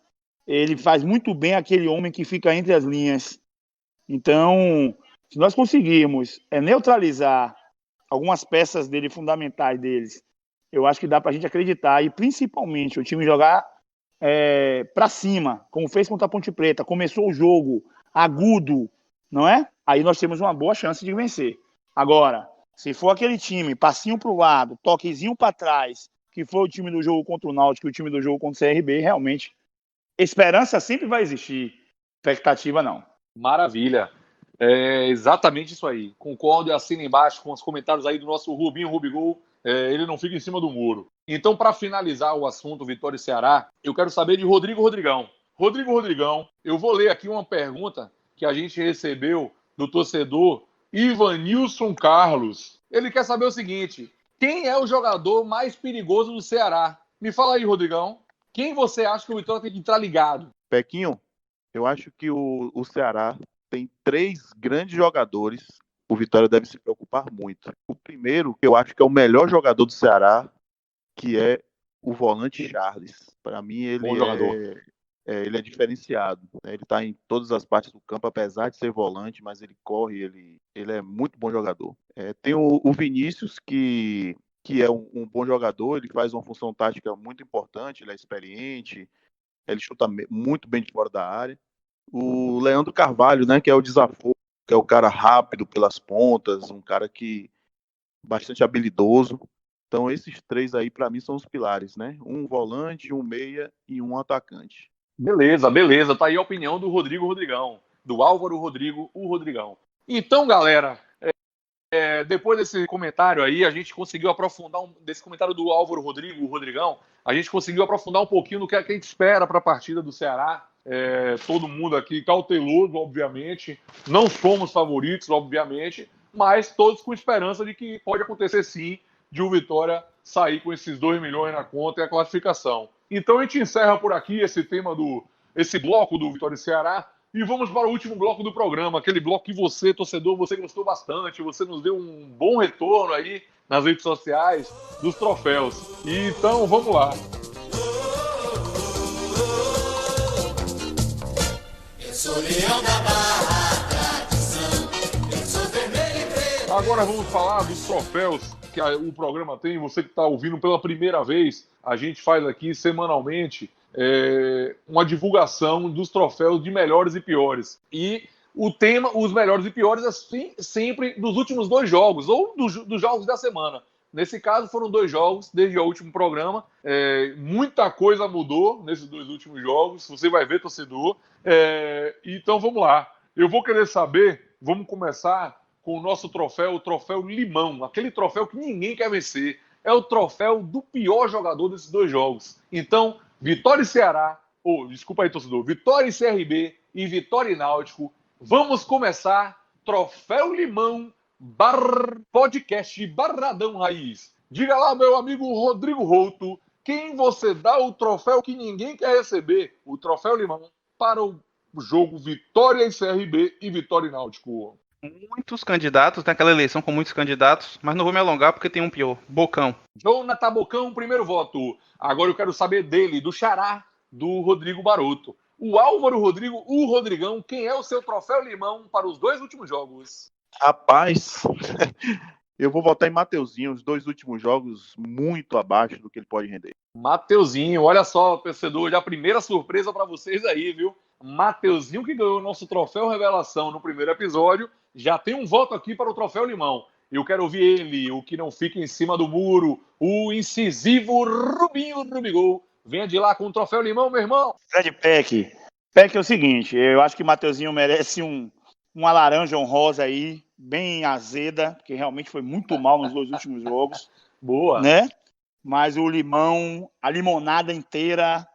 Ele faz muito bem aquele homem que fica entre as linhas. Então, se nós conseguirmos neutralizar algumas peças dele, fundamentais deles, eu acho que dá pra gente acreditar, e principalmente o time jogar pra cima, como fez contra a Ponte Preta, começou o jogo agudo, não é? Aí nós temos uma boa chance de vencer. Agora, se for aquele time, passinho pro lado, toquezinho pra trás, que foi o time do jogo contra o Náutico e o time do jogo contra o CRB, realmente, esperança sempre vai existir, expectativa não. Maravilha. É exatamente isso aí. Concordo e assino embaixo com os comentários aí do nosso Rubinho Rubigol. Ele não fica em cima do muro. Então, para finalizar o assunto Vitória e Ceará, eu quero saber de Rodrigo Rodrigão. Rodrigo Rodrigão, eu vou ler aqui uma pergunta que a gente recebeu do torcedor Ivanilson Carlos. Ele quer saber o seguinte: quem é o jogador mais perigoso do Ceará? Me fala aí, Rodrigão. Quem você acha que o Vitória tem que estar ligado? Pequinho, eu acho que o Ceará tem 3 grandes jogadores. O Vitória deve se preocupar muito. O primeiro, que eu acho que é o melhor jogador do Ceará, que é o volante Charles. Para mim, ele ele é diferenciado, né? Ele está em todas as partes do campo, apesar de ser volante, mas ele corre, ele é muito bom jogador. Tem o Vinícius, que é um bom jogador, ele faz uma função tática muito importante, ele é experiente, ele chuta muito bem de fora da área. O Leandro Carvalho, né, que é o desafio, que é o cara rápido pelas pontas, um cara que bastante habilidoso. Então esses 3 aí para mim são os pilares, né? Um volante, um meia e um atacante. Beleza. Tá aí a opinião do Rodrigo Rodrigão, do Álvaro Rodrigo, o Rodrigão. Então, galera, depois desse comentário aí, a gente conseguiu aprofundar, desse comentário do Álvaro Rodrigo, o Rodrigão, a gente conseguiu aprofundar um pouquinho no que a gente espera para a partida do Ceará. Todo mundo aqui cauteloso, obviamente. Não somos favoritos, obviamente, mas todos com esperança de que pode acontecer sim de o Vitória sair com esses 2 milhões na conta e a classificação. Então a gente encerra por aqui esse bloco do Vitória e Ceará e vamos para o último bloco do programa, aquele bloco que você, torcedor, você gostou bastante, você nos deu um bom retorno aí nas redes sociais dos troféus. Então vamos lá. Agora vamos falar dos troféus que o programa tem. Você que está ouvindo pela primeira vez, a gente faz aqui semanalmente uma divulgação dos troféus de melhores e piores. E o tema, os melhores e piores, é sempre dos últimos 2 jogos, ou dos jogos da semana. Nesse caso, foram 2 jogos, desde o último programa. Muita coisa mudou nesses 2 últimos jogos. Você vai ver, torcedor. Então, vamos lá. Eu vou querer saber, vamos começar com o nosso troféu, o troféu Limão. Aquele troféu que ninguém quer vencer. É o troféu do pior jogador desses 2 jogos. Então, Vitória e Ceará, desculpa aí, torcedor, Vitória e CRB e Vitória e Náutico. Vamos começar Troféu Limão podcast Barradão Raiz. Diga lá, meu amigo Rodrigo Routo, quem você dá o troféu que ninguém quer receber, o Troféu Limão, para o jogo Vitória e CRB e Vitória e Náutico? Muitos candidatos, tem aquela eleição com muitos candidatos, mas não vou me alongar porque tem um pior, Bocão. Jonathan Bocão, primeiro voto. Agora eu quero saber dele, do xará, do Rodrigo Baroto. O Álvaro Rodrigo, o Rodrigão, quem é o seu Troféu Limão para os 2 últimos jogos? Rapaz, eu vou votar em Mateuzinho, os 2 últimos jogos muito abaixo do que ele pode render. Mateuzinho, olha só, torcedor, já a primeira surpresa para vocês aí, viu? Mateuzinho, que ganhou o nosso Troféu Revelação no primeiro episódio, já tem um voto aqui para o Troféu Limão. Eu quero ouvir ele, o que não fica em cima do muro, o incisivo Rubinho Rubigol. Venha de lá com o Troféu Limão, meu irmão. Fred Peck. Peck é o seguinte, eu acho que Mateuzinho merece uma laranja honrosa aí, bem azeda, porque realmente foi muito mal nos 2 últimos jogos. Boa. Né? Mas o limão, a limonada inteira,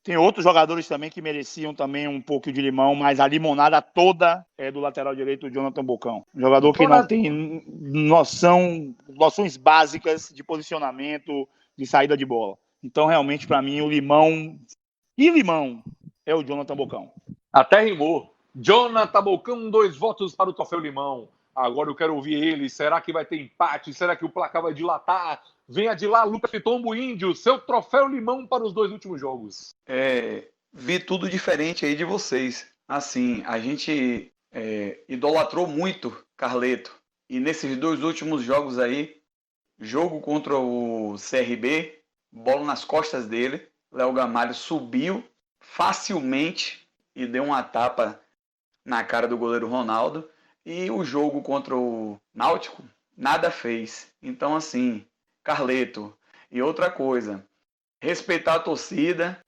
tem outros jogadores também que mereciam também um pouco de limão, mas a limonada toda é do lateral direito, o Jonathan Bocão. Um jogador que não tem noções básicas de posicionamento, de saída de bola. Então, realmente, para mim, o limão é o Jonathan Bocão. Até rimou. Jonathan Bocão, 2 votos para o Troféu Limão. Agora eu quero ouvir ele. Será que vai ter empate? Será que o placar vai dilatar? Venha de lá, Lucas Pitombo Índio, seu Troféu Limão para os 2 últimos jogos. Vi tudo diferente aí de vocês. Assim, a gente idolatrou muito Carleto. E nesses 2 últimos jogos aí, Jogo contra o CRB, bola nas costas dele, Léo Gamalho subiu facilmente e deu uma tapa na cara do goleiro Ronaldo. E o jogo contra o Náutico, nada fez. Então, assim, Carleto. E outra coisa, respeitar a torcida,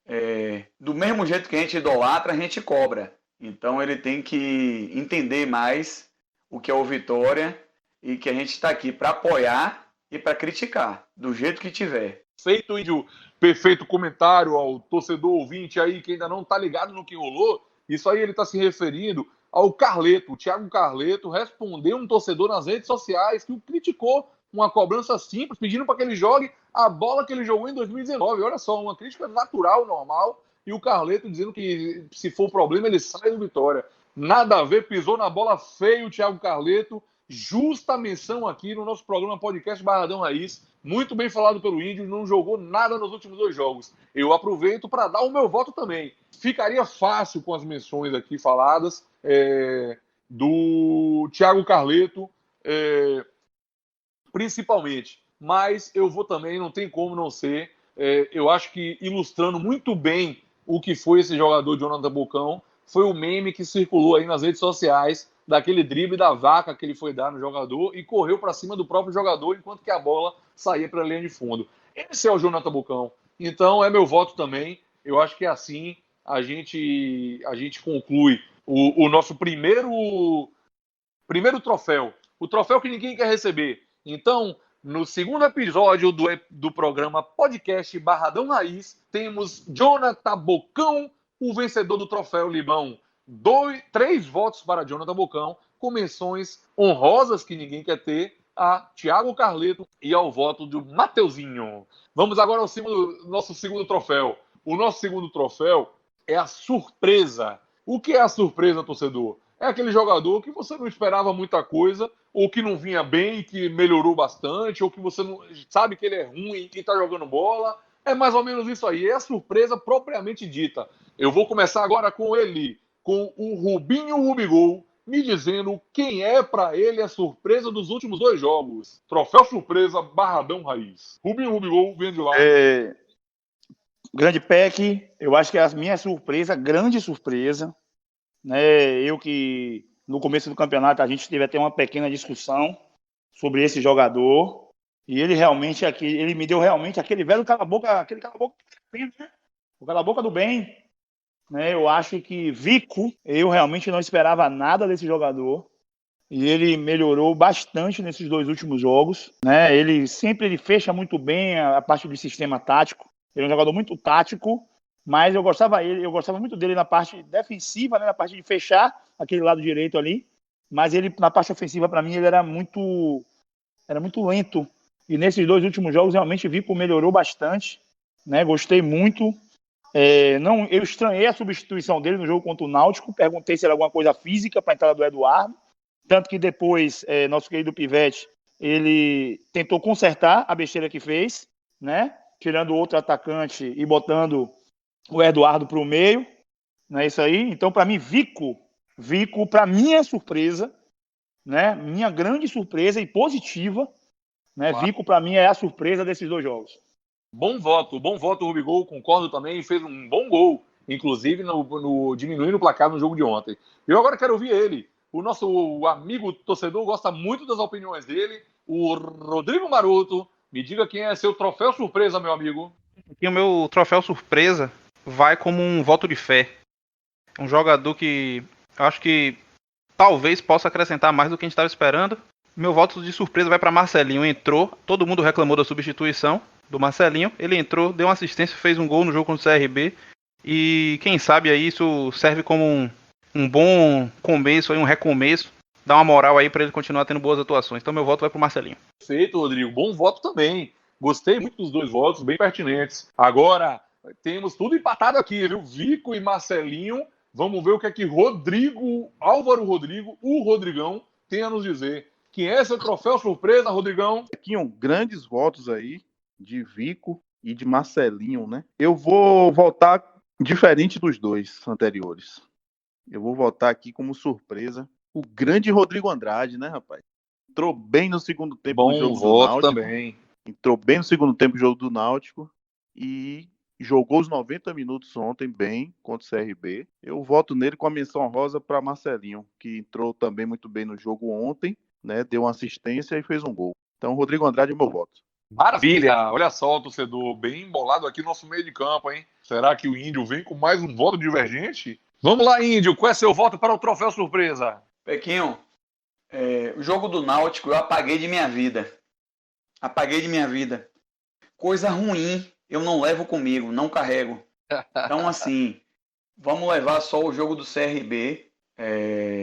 do mesmo jeito que a gente idolatra, a gente cobra. Então ele tem que entender mais o que é o Vitória e que a gente está aqui para apoiar e para criticar, do jeito que tiver. Feito, Índio, perfeito comentário ao torcedor ouvinte aí que ainda não tá ligado no que rolou. Isso aí ele tá se referindo ao Carleto. O Thiago Carleto respondeu um torcedor nas redes sociais que o criticou, uma cobrança simples, pedindo para que ele jogue a bola que ele jogou em 2019. Olha só, uma crítica natural, normal, e o Carleto dizendo que se for problema ele sai do Vitória. Nada a ver, pisou na bola feio o Thiago Carleto. Justa menção aqui no nosso programa podcast Barradão Raiz. Muito bem falado pelo Índio, não jogou nada nos últimos 2 jogos. Eu aproveito para dar o meu voto também. Ficaria fácil com as menções aqui faladas do Thiago Carleto, principalmente. Mas eu vou também, não tem como não ser. Eu acho que ilustrando muito bem o que foi esse jogador Jonathan Bocão, foi o meme que circulou aí nas redes sociais daquele drible da vaca que ele foi dar no jogador e correu para cima do próprio jogador enquanto que a bola saía para a linha de fundo. Esse é o Jonathan Bocão. Então é meu voto também. Eu acho que assim a gente conclui o nosso primeiro troféu. O troféu que ninguém quer receber. Então, no segundo episódio do programa Podcast Barradão Raiz, temos Jonathan Bocão, o vencedor do troféu Limão. 3 votos para Jonathan Bocão, com menções honrosas que ninguém quer ter, a Thiago Carleto e ao voto do Mateuzinho. Vamos agora ao nosso segundo troféu. O nosso segundo troféu é a surpresa. O que é a surpresa, torcedor? É aquele jogador que você não esperava muita coisa, ou que não vinha bem, que melhorou bastante, ou que você não sabe que ele é ruim e está jogando bola. É mais ou menos isso aí. É a surpresa propriamente dita. Eu vou começar agora com ele, com o Rubinho Rubigol, me dizendo quem é para ele a surpresa dos últimos 2 jogos. Troféu surpresa Barradão Raiz. Rubinho Rubigol, vem de lá. Grande Peck, eu acho que é a minha surpresa, grande surpresa, né? Eu que no começo do campeonato a gente teve até uma pequena discussão sobre esse jogador, e ele realmente aqui, ele me deu realmente aquele velho cala-boca, né? O cala-boca do bem, né? Eu acho que Vico, eu realmente não esperava nada desse jogador, e ele melhorou bastante nesses 2 últimos jogos, né? Ele fecha muito bem a parte do sistema tático. Ele é um jogador muito tático, mas eu gostava muito dele na parte defensiva, né? Na parte de fechar aquele lado direito ali, mas ele na parte ofensiva, para mim, ele era muito lento. E nesses 2 últimos jogos, realmente, Vico melhorou bastante, né? Gostei muito. Eu estranhei a substituição dele no jogo contra o Náutico, perguntei se era alguma coisa física para a entrada do Eduardo, tanto que depois, nosso querido Pivete, ele tentou consertar a besteira que fez, né? Tirando outro atacante e botando o Eduardo para o meio, não é isso aí? Então, para mim, Vico, para minha surpresa, né? Minha grande surpresa e positiva, né? Claro. Vico, para mim, é a surpresa desses 2 jogos. Bom voto, Rubigol, concordo também, fez um bom gol, inclusive diminuindo o placar no jogo de ontem. Eu agora quero ouvir ele, o nosso amigo torcedor gosta muito das opiniões dele, o Rodrigo Maroto. Me diga quem é seu troféu surpresa, meu amigo. E o meu troféu surpresa vai como um voto de fé. Um jogador que eu acho que talvez possa acrescentar mais do que a gente estava esperando. Meu voto de surpresa vai para Marcelinho. Entrou, todo mundo reclamou da substituição do Marcelinho. Ele entrou, deu uma assistência, fez um gol no jogo contra o CRB. E quem sabe aí isso serve como um bom começo, um recomeço. Dá uma moral aí para ele continuar tendo boas atuações. Então meu voto vai pro Marcelinho. Perfeito, Rodrigo. Bom voto também. Gostei muito dos 2 votos, bem pertinentes. Agora, temos tudo empatado aqui, viu? Vico e Marcelinho. Vamos ver o que é que Álvaro Rodrigo, o Rodrigão, tem a nos dizer. Quem é seu troféu surpresa, Rodrigão? Aqui, grandes votos aí de Vico e de Marcelinho, né? Eu vou votar diferente dos 2 anteriores. Eu vou votar aqui como surpresa o grande Rodrigo Andrade, né, rapaz? entrou bem no segundo tempo Bom do jogo do voto Náutico. também. Entrou bem no segundo tempo do jogo do Náutico e jogou os 90 minutos ontem bem contra o CRB. Eu voto nele com a menção rosa para Marcelinho, que entrou também muito bem no jogo ontem, né? Deu uma assistência e fez um gol. Então, Rodrigo Andrade é meu voto. Maravilha! Olha só, torcedor, bem embolado aqui no nosso meio de campo, hein? Será que o Índio vem com mais um voto divergente? Vamos lá, Índio, qual é seu voto para o troféu surpresa? Pequinho, o jogo do Náutico eu apaguei de minha vida. Apaguei de minha vida. Coisa ruim eu não levo comigo, não carrego. Então, assim, vamos levar só o jogo do CRB.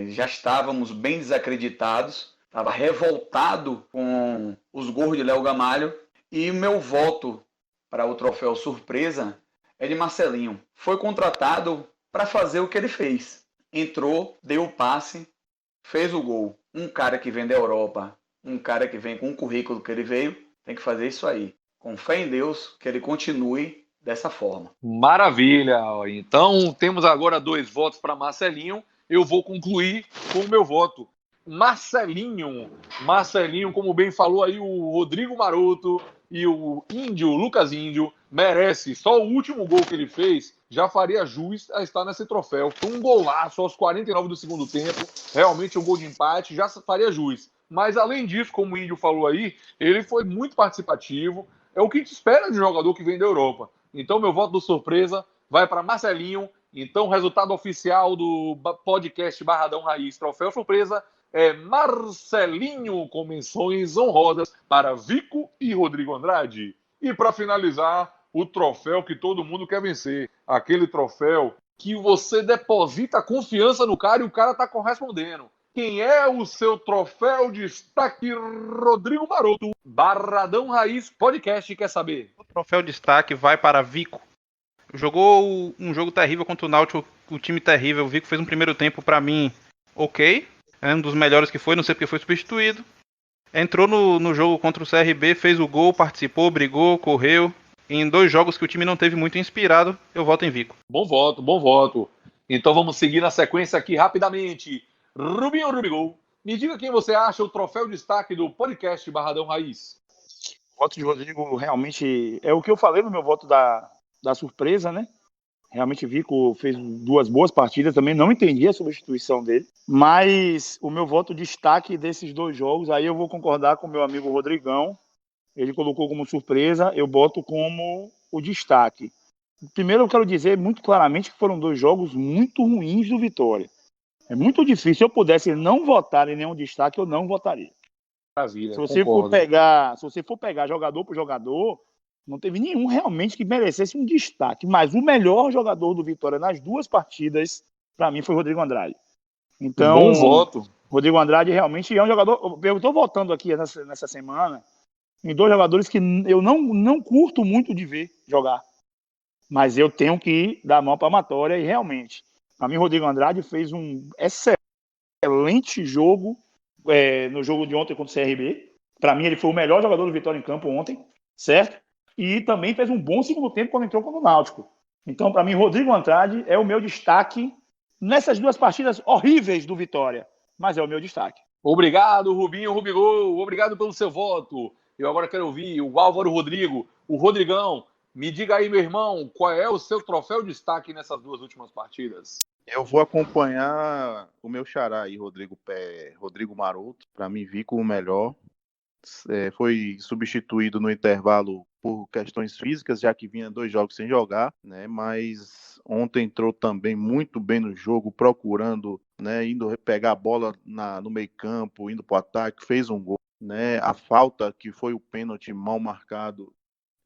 Já estávamos bem desacreditados. Estava revoltado com os gols de Léo Gamalho. E o meu voto para o troféu surpresa é de Marcelinho. Foi contratado para fazer o que ele fez. Entrou, deu o passe, fez o gol. Um cara que vem da Europa, um cara que vem com o currículo que ele veio, tem que fazer isso aí. Com fé em Deus, que ele continue dessa forma. Maravilha! Então, temos agora 2 votos para Marcelinho. Eu vou concluir com o meu voto. Marcelinho, como bem falou aí o Rodrigo Maroto e o Índio, Lucas Índio, merece. Só o último gol que ele fez já faria jus a estar nesse troféu. Foi um golaço aos 49 do segundo tempo. Realmente um gol de empate, já faria jus. Mas além disso, como o Índio falou aí, ele foi muito participativo. É o que a gente espera de um jogador que vem da Europa. Então, meu voto do surpresa vai para Marcelinho. Então, o resultado oficial do podcast Barradão Raiz Troféu Surpresa é Marcelinho, com menções honrosas para Vico e Rodrigo Andrade. E para finalizar, o troféu que todo mundo quer vencer. Aquele troféu que você deposita confiança no cara e o cara está correspondendo. Quem é o seu troféu de destaque, Rodrigo Maroto? Barradão Raiz Podcast quer saber. O troféu de destaque vai para Vico. Jogou um jogo terrível contra o Náutico, o time terrível. O Vico fez um primeiro tempo, para mim, ok. É um dos melhores que foi, não sei porque foi substituído. Entrou no jogo contra o CRB, fez o gol, participou, brigou, correu. Em 2 jogos que o time não teve muito inspirado, eu voto em Vico. Bom voto, bom voto. Então vamos seguir na sequência aqui rapidamente. Rubinho Rubigol, me diga quem você acha o troféu de destaque do podcast Barradão Raiz. O voto de Rodrigo realmente é o que eu falei no meu voto da surpresa, né? Realmente o Vico fez 2 boas partidas, também não entendi a substituição dele, mas o meu voto de destaque desses 2 jogos, aí eu vou concordar com o meu amigo Rodrigão, ele colocou como surpresa, eu boto como o destaque. Primeiro eu quero dizer muito claramente que foram 2 jogos muito ruins do Vitória. É muito difícil, se eu pudesse não votar em nenhum destaque, eu não votaria. Maravilha, se você for pegar jogador por jogador, não teve nenhum realmente que merecesse um destaque. Mas o melhor jogador do Vitória nas 2 partidas, para mim, foi o Rodrigo Andrade. Então, bom voto. Rodrigo Andrade realmente é um jogador... Eu estou voltando aqui nessa semana em 2 jogadores que eu não curto muito de ver jogar. Mas eu tenho que dar a mão para a Amatória e realmente, para mim, o Rodrigo Andrade fez um excelente jogo no jogo de ontem contra o CRB. Para mim, ele foi o melhor jogador do Vitória em campo ontem, certo? E também fez um bom segundo tempo quando entrou contra o Náutico. Então, para mim, Rodrigo Andrade é o meu destaque nessas 2 partidas horríveis do Vitória. Mas é o meu destaque. Obrigado, Rubinho Rubigol. Obrigado pelo seu voto. Eu agora quero ouvir o Álvaro Rodrigo, o Rodrigão. Me diga aí, meu irmão, qual é o seu troféu de destaque nessas 2 últimas partidas? Eu vou acompanhar o meu xará aí, Rodrigo Maroto. Para mim, Vico o melhor. Foi substituído no intervalo por questões físicas, já que vinha 2 jogos sem jogar, né? Mas ontem entrou também muito bem no jogo, procurando, né? Indo pegar a bola no meio campo, indo para o ataque, fez um gol, né? A falta que foi o pênalti mal marcado,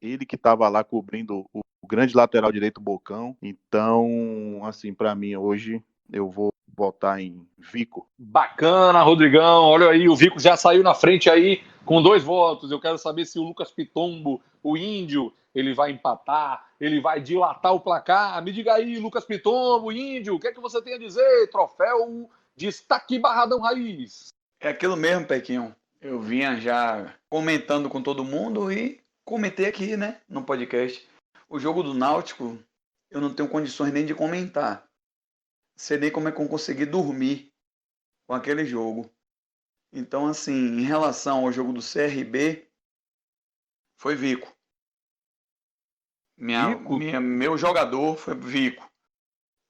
ele que estava lá cobrindo o grande lateral direito Bocão. Então, assim, para mim hoje eu vou votar em Vico. Bacana, Rodrigão. Olha aí, o Vico já saiu na frente aí com 2 votos. Eu quero saber se o Lucas Pitombo, o Índio, ele vai empatar, ele vai dilatar o placar. Me diga aí, Lucas Pitombo, Índio, o que é que você tem a dizer? Troféu destaque Barradão Raiz. É aquilo mesmo, Pequinho. Eu vinha já comentando com todo mundo e comentei aqui, né, no podcast. O jogo do Náutico, eu não tenho condições nem de comentar. Sei nem como é que eu consegui dormir com aquele jogo. Então, assim, em relação ao jogo do CRB, foi Vico. Meu jogador foi Vico.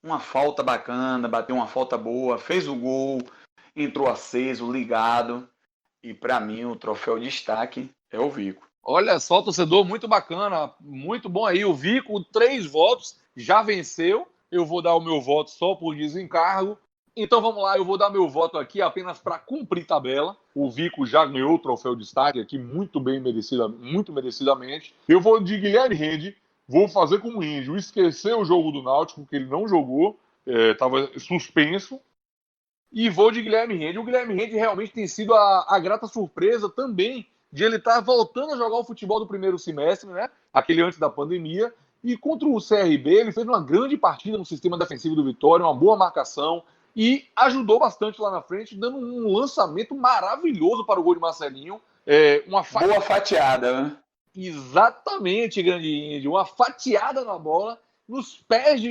Uma falta bacana, bateu uma falta boa, fez o gol, entrou aceso, ligado. E para mim o troféu destaque é o Vico. Olha só, torcedor, muito bacana, muito bom aí. O Vico, 3 votos, já venceu. Eu vou dar o meu voto só por desencargo. Então vamos lá, eu vou dar meu voto aqui apenas para cumprir tabela. O Vico já ganhou o troféu destaque aqui muito merecidamente. Eu vou de Guilherme Rende, vou fazer como o Índio, esquecer o jogo do Náutico, que ele não jogou, estava suspenso. E vou de Guilherme Rende. O Guilherme Rende realmente tem sido a grata surpresa também de ele estar voltando a jogar o futebol do primeiro semestre, né? Aquele antes da pandemia. E contra o CRB, ele fez uma grande partida no sistema defensivo do Vitória, uma boa marcação e ajudou bastante lá na frente, dando um lançamento maravilhoso para o gol de Marcelinho. Boa fatiada, né? Exatamente, grande Índio. Uma fatiada na bola, nos pés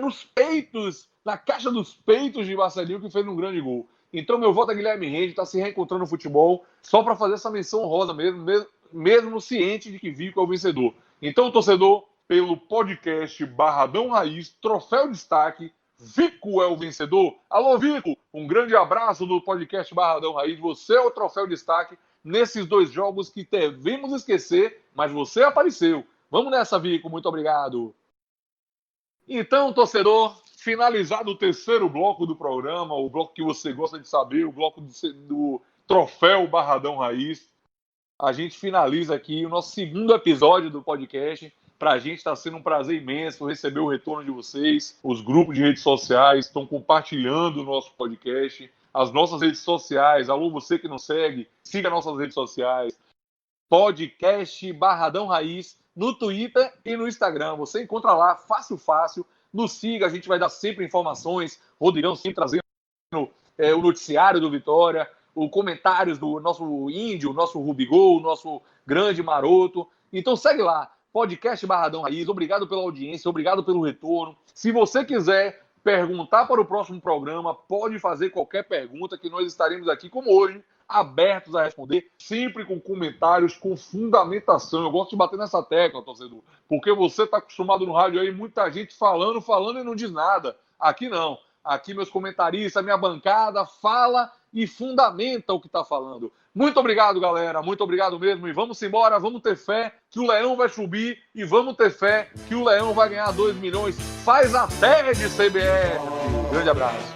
nos peitos, na caixa dos peitos de Marcelinho, que fez um grande gol. Então, meu voto é Guilherme Rende, está se reencontrando no futebol, só para fazer essa menção honrosa mesmo ciente de que Vico é o vencedor. Então, torcedor, pelo podcast Barradão Raiz, troféu destaque, Vico é o vencedor. Alô, Vico, um grande abraço do podcast Barradão Raiz. Você é o troféu destaque nesses 2 jogos que devemos esquecer, mas você apareceu. Vamos nessa, Vico, muito obrigado. Então, torcedor, finalizado o 3º bloco do programa, o bloco que você gosta de saber, o bloco do troféu Barradão Raiz, a gente finaliza aqui o nosso 2º episódio do podcast. Para a gente está sendo um prazer imenso receber o retorno de vocês. Os grupos de redes sociais estão compartilhando o nosso podcast. As nossas redes sociais, alô, você que não segue, siga nossas redes sociais. Podcast Barradão Raiz no Twitter e no Instagram. Você encontra lá, fácil. Nos siga, a gente vai dar sempre informações. Rodrigão sempre trazendo o noticiário do Vitória, os comentários do nosso Índio, nosso Rubigol, nosso grande Maroto. Então segue lá, podcast Barradão Raiz. Obrigado pela audiência, obrigado pelo retorno. Se você quiser perguntar para o próximo programa, pode fazer qualquer pergunta que nós estaremos aqui, como hoje, abertos a responder, sempre com comentários, com fundamentação. Eu gosto de bater nessa tecla, torcedor, porque você está acostumado no rádio aí, muita gente falando e não diz nada. Aqui não. Aqui meus comentaristas, minha bancada, fala e fundamenta o que está falando. Muito obrigado, galera. Muito obrigado mesmo. E vamos embora, vamos ter fé que o Leão vai subir e vamos ter fé que o Leão vai ganhar 2 milhões. Faz até de CBF. Grande abraço.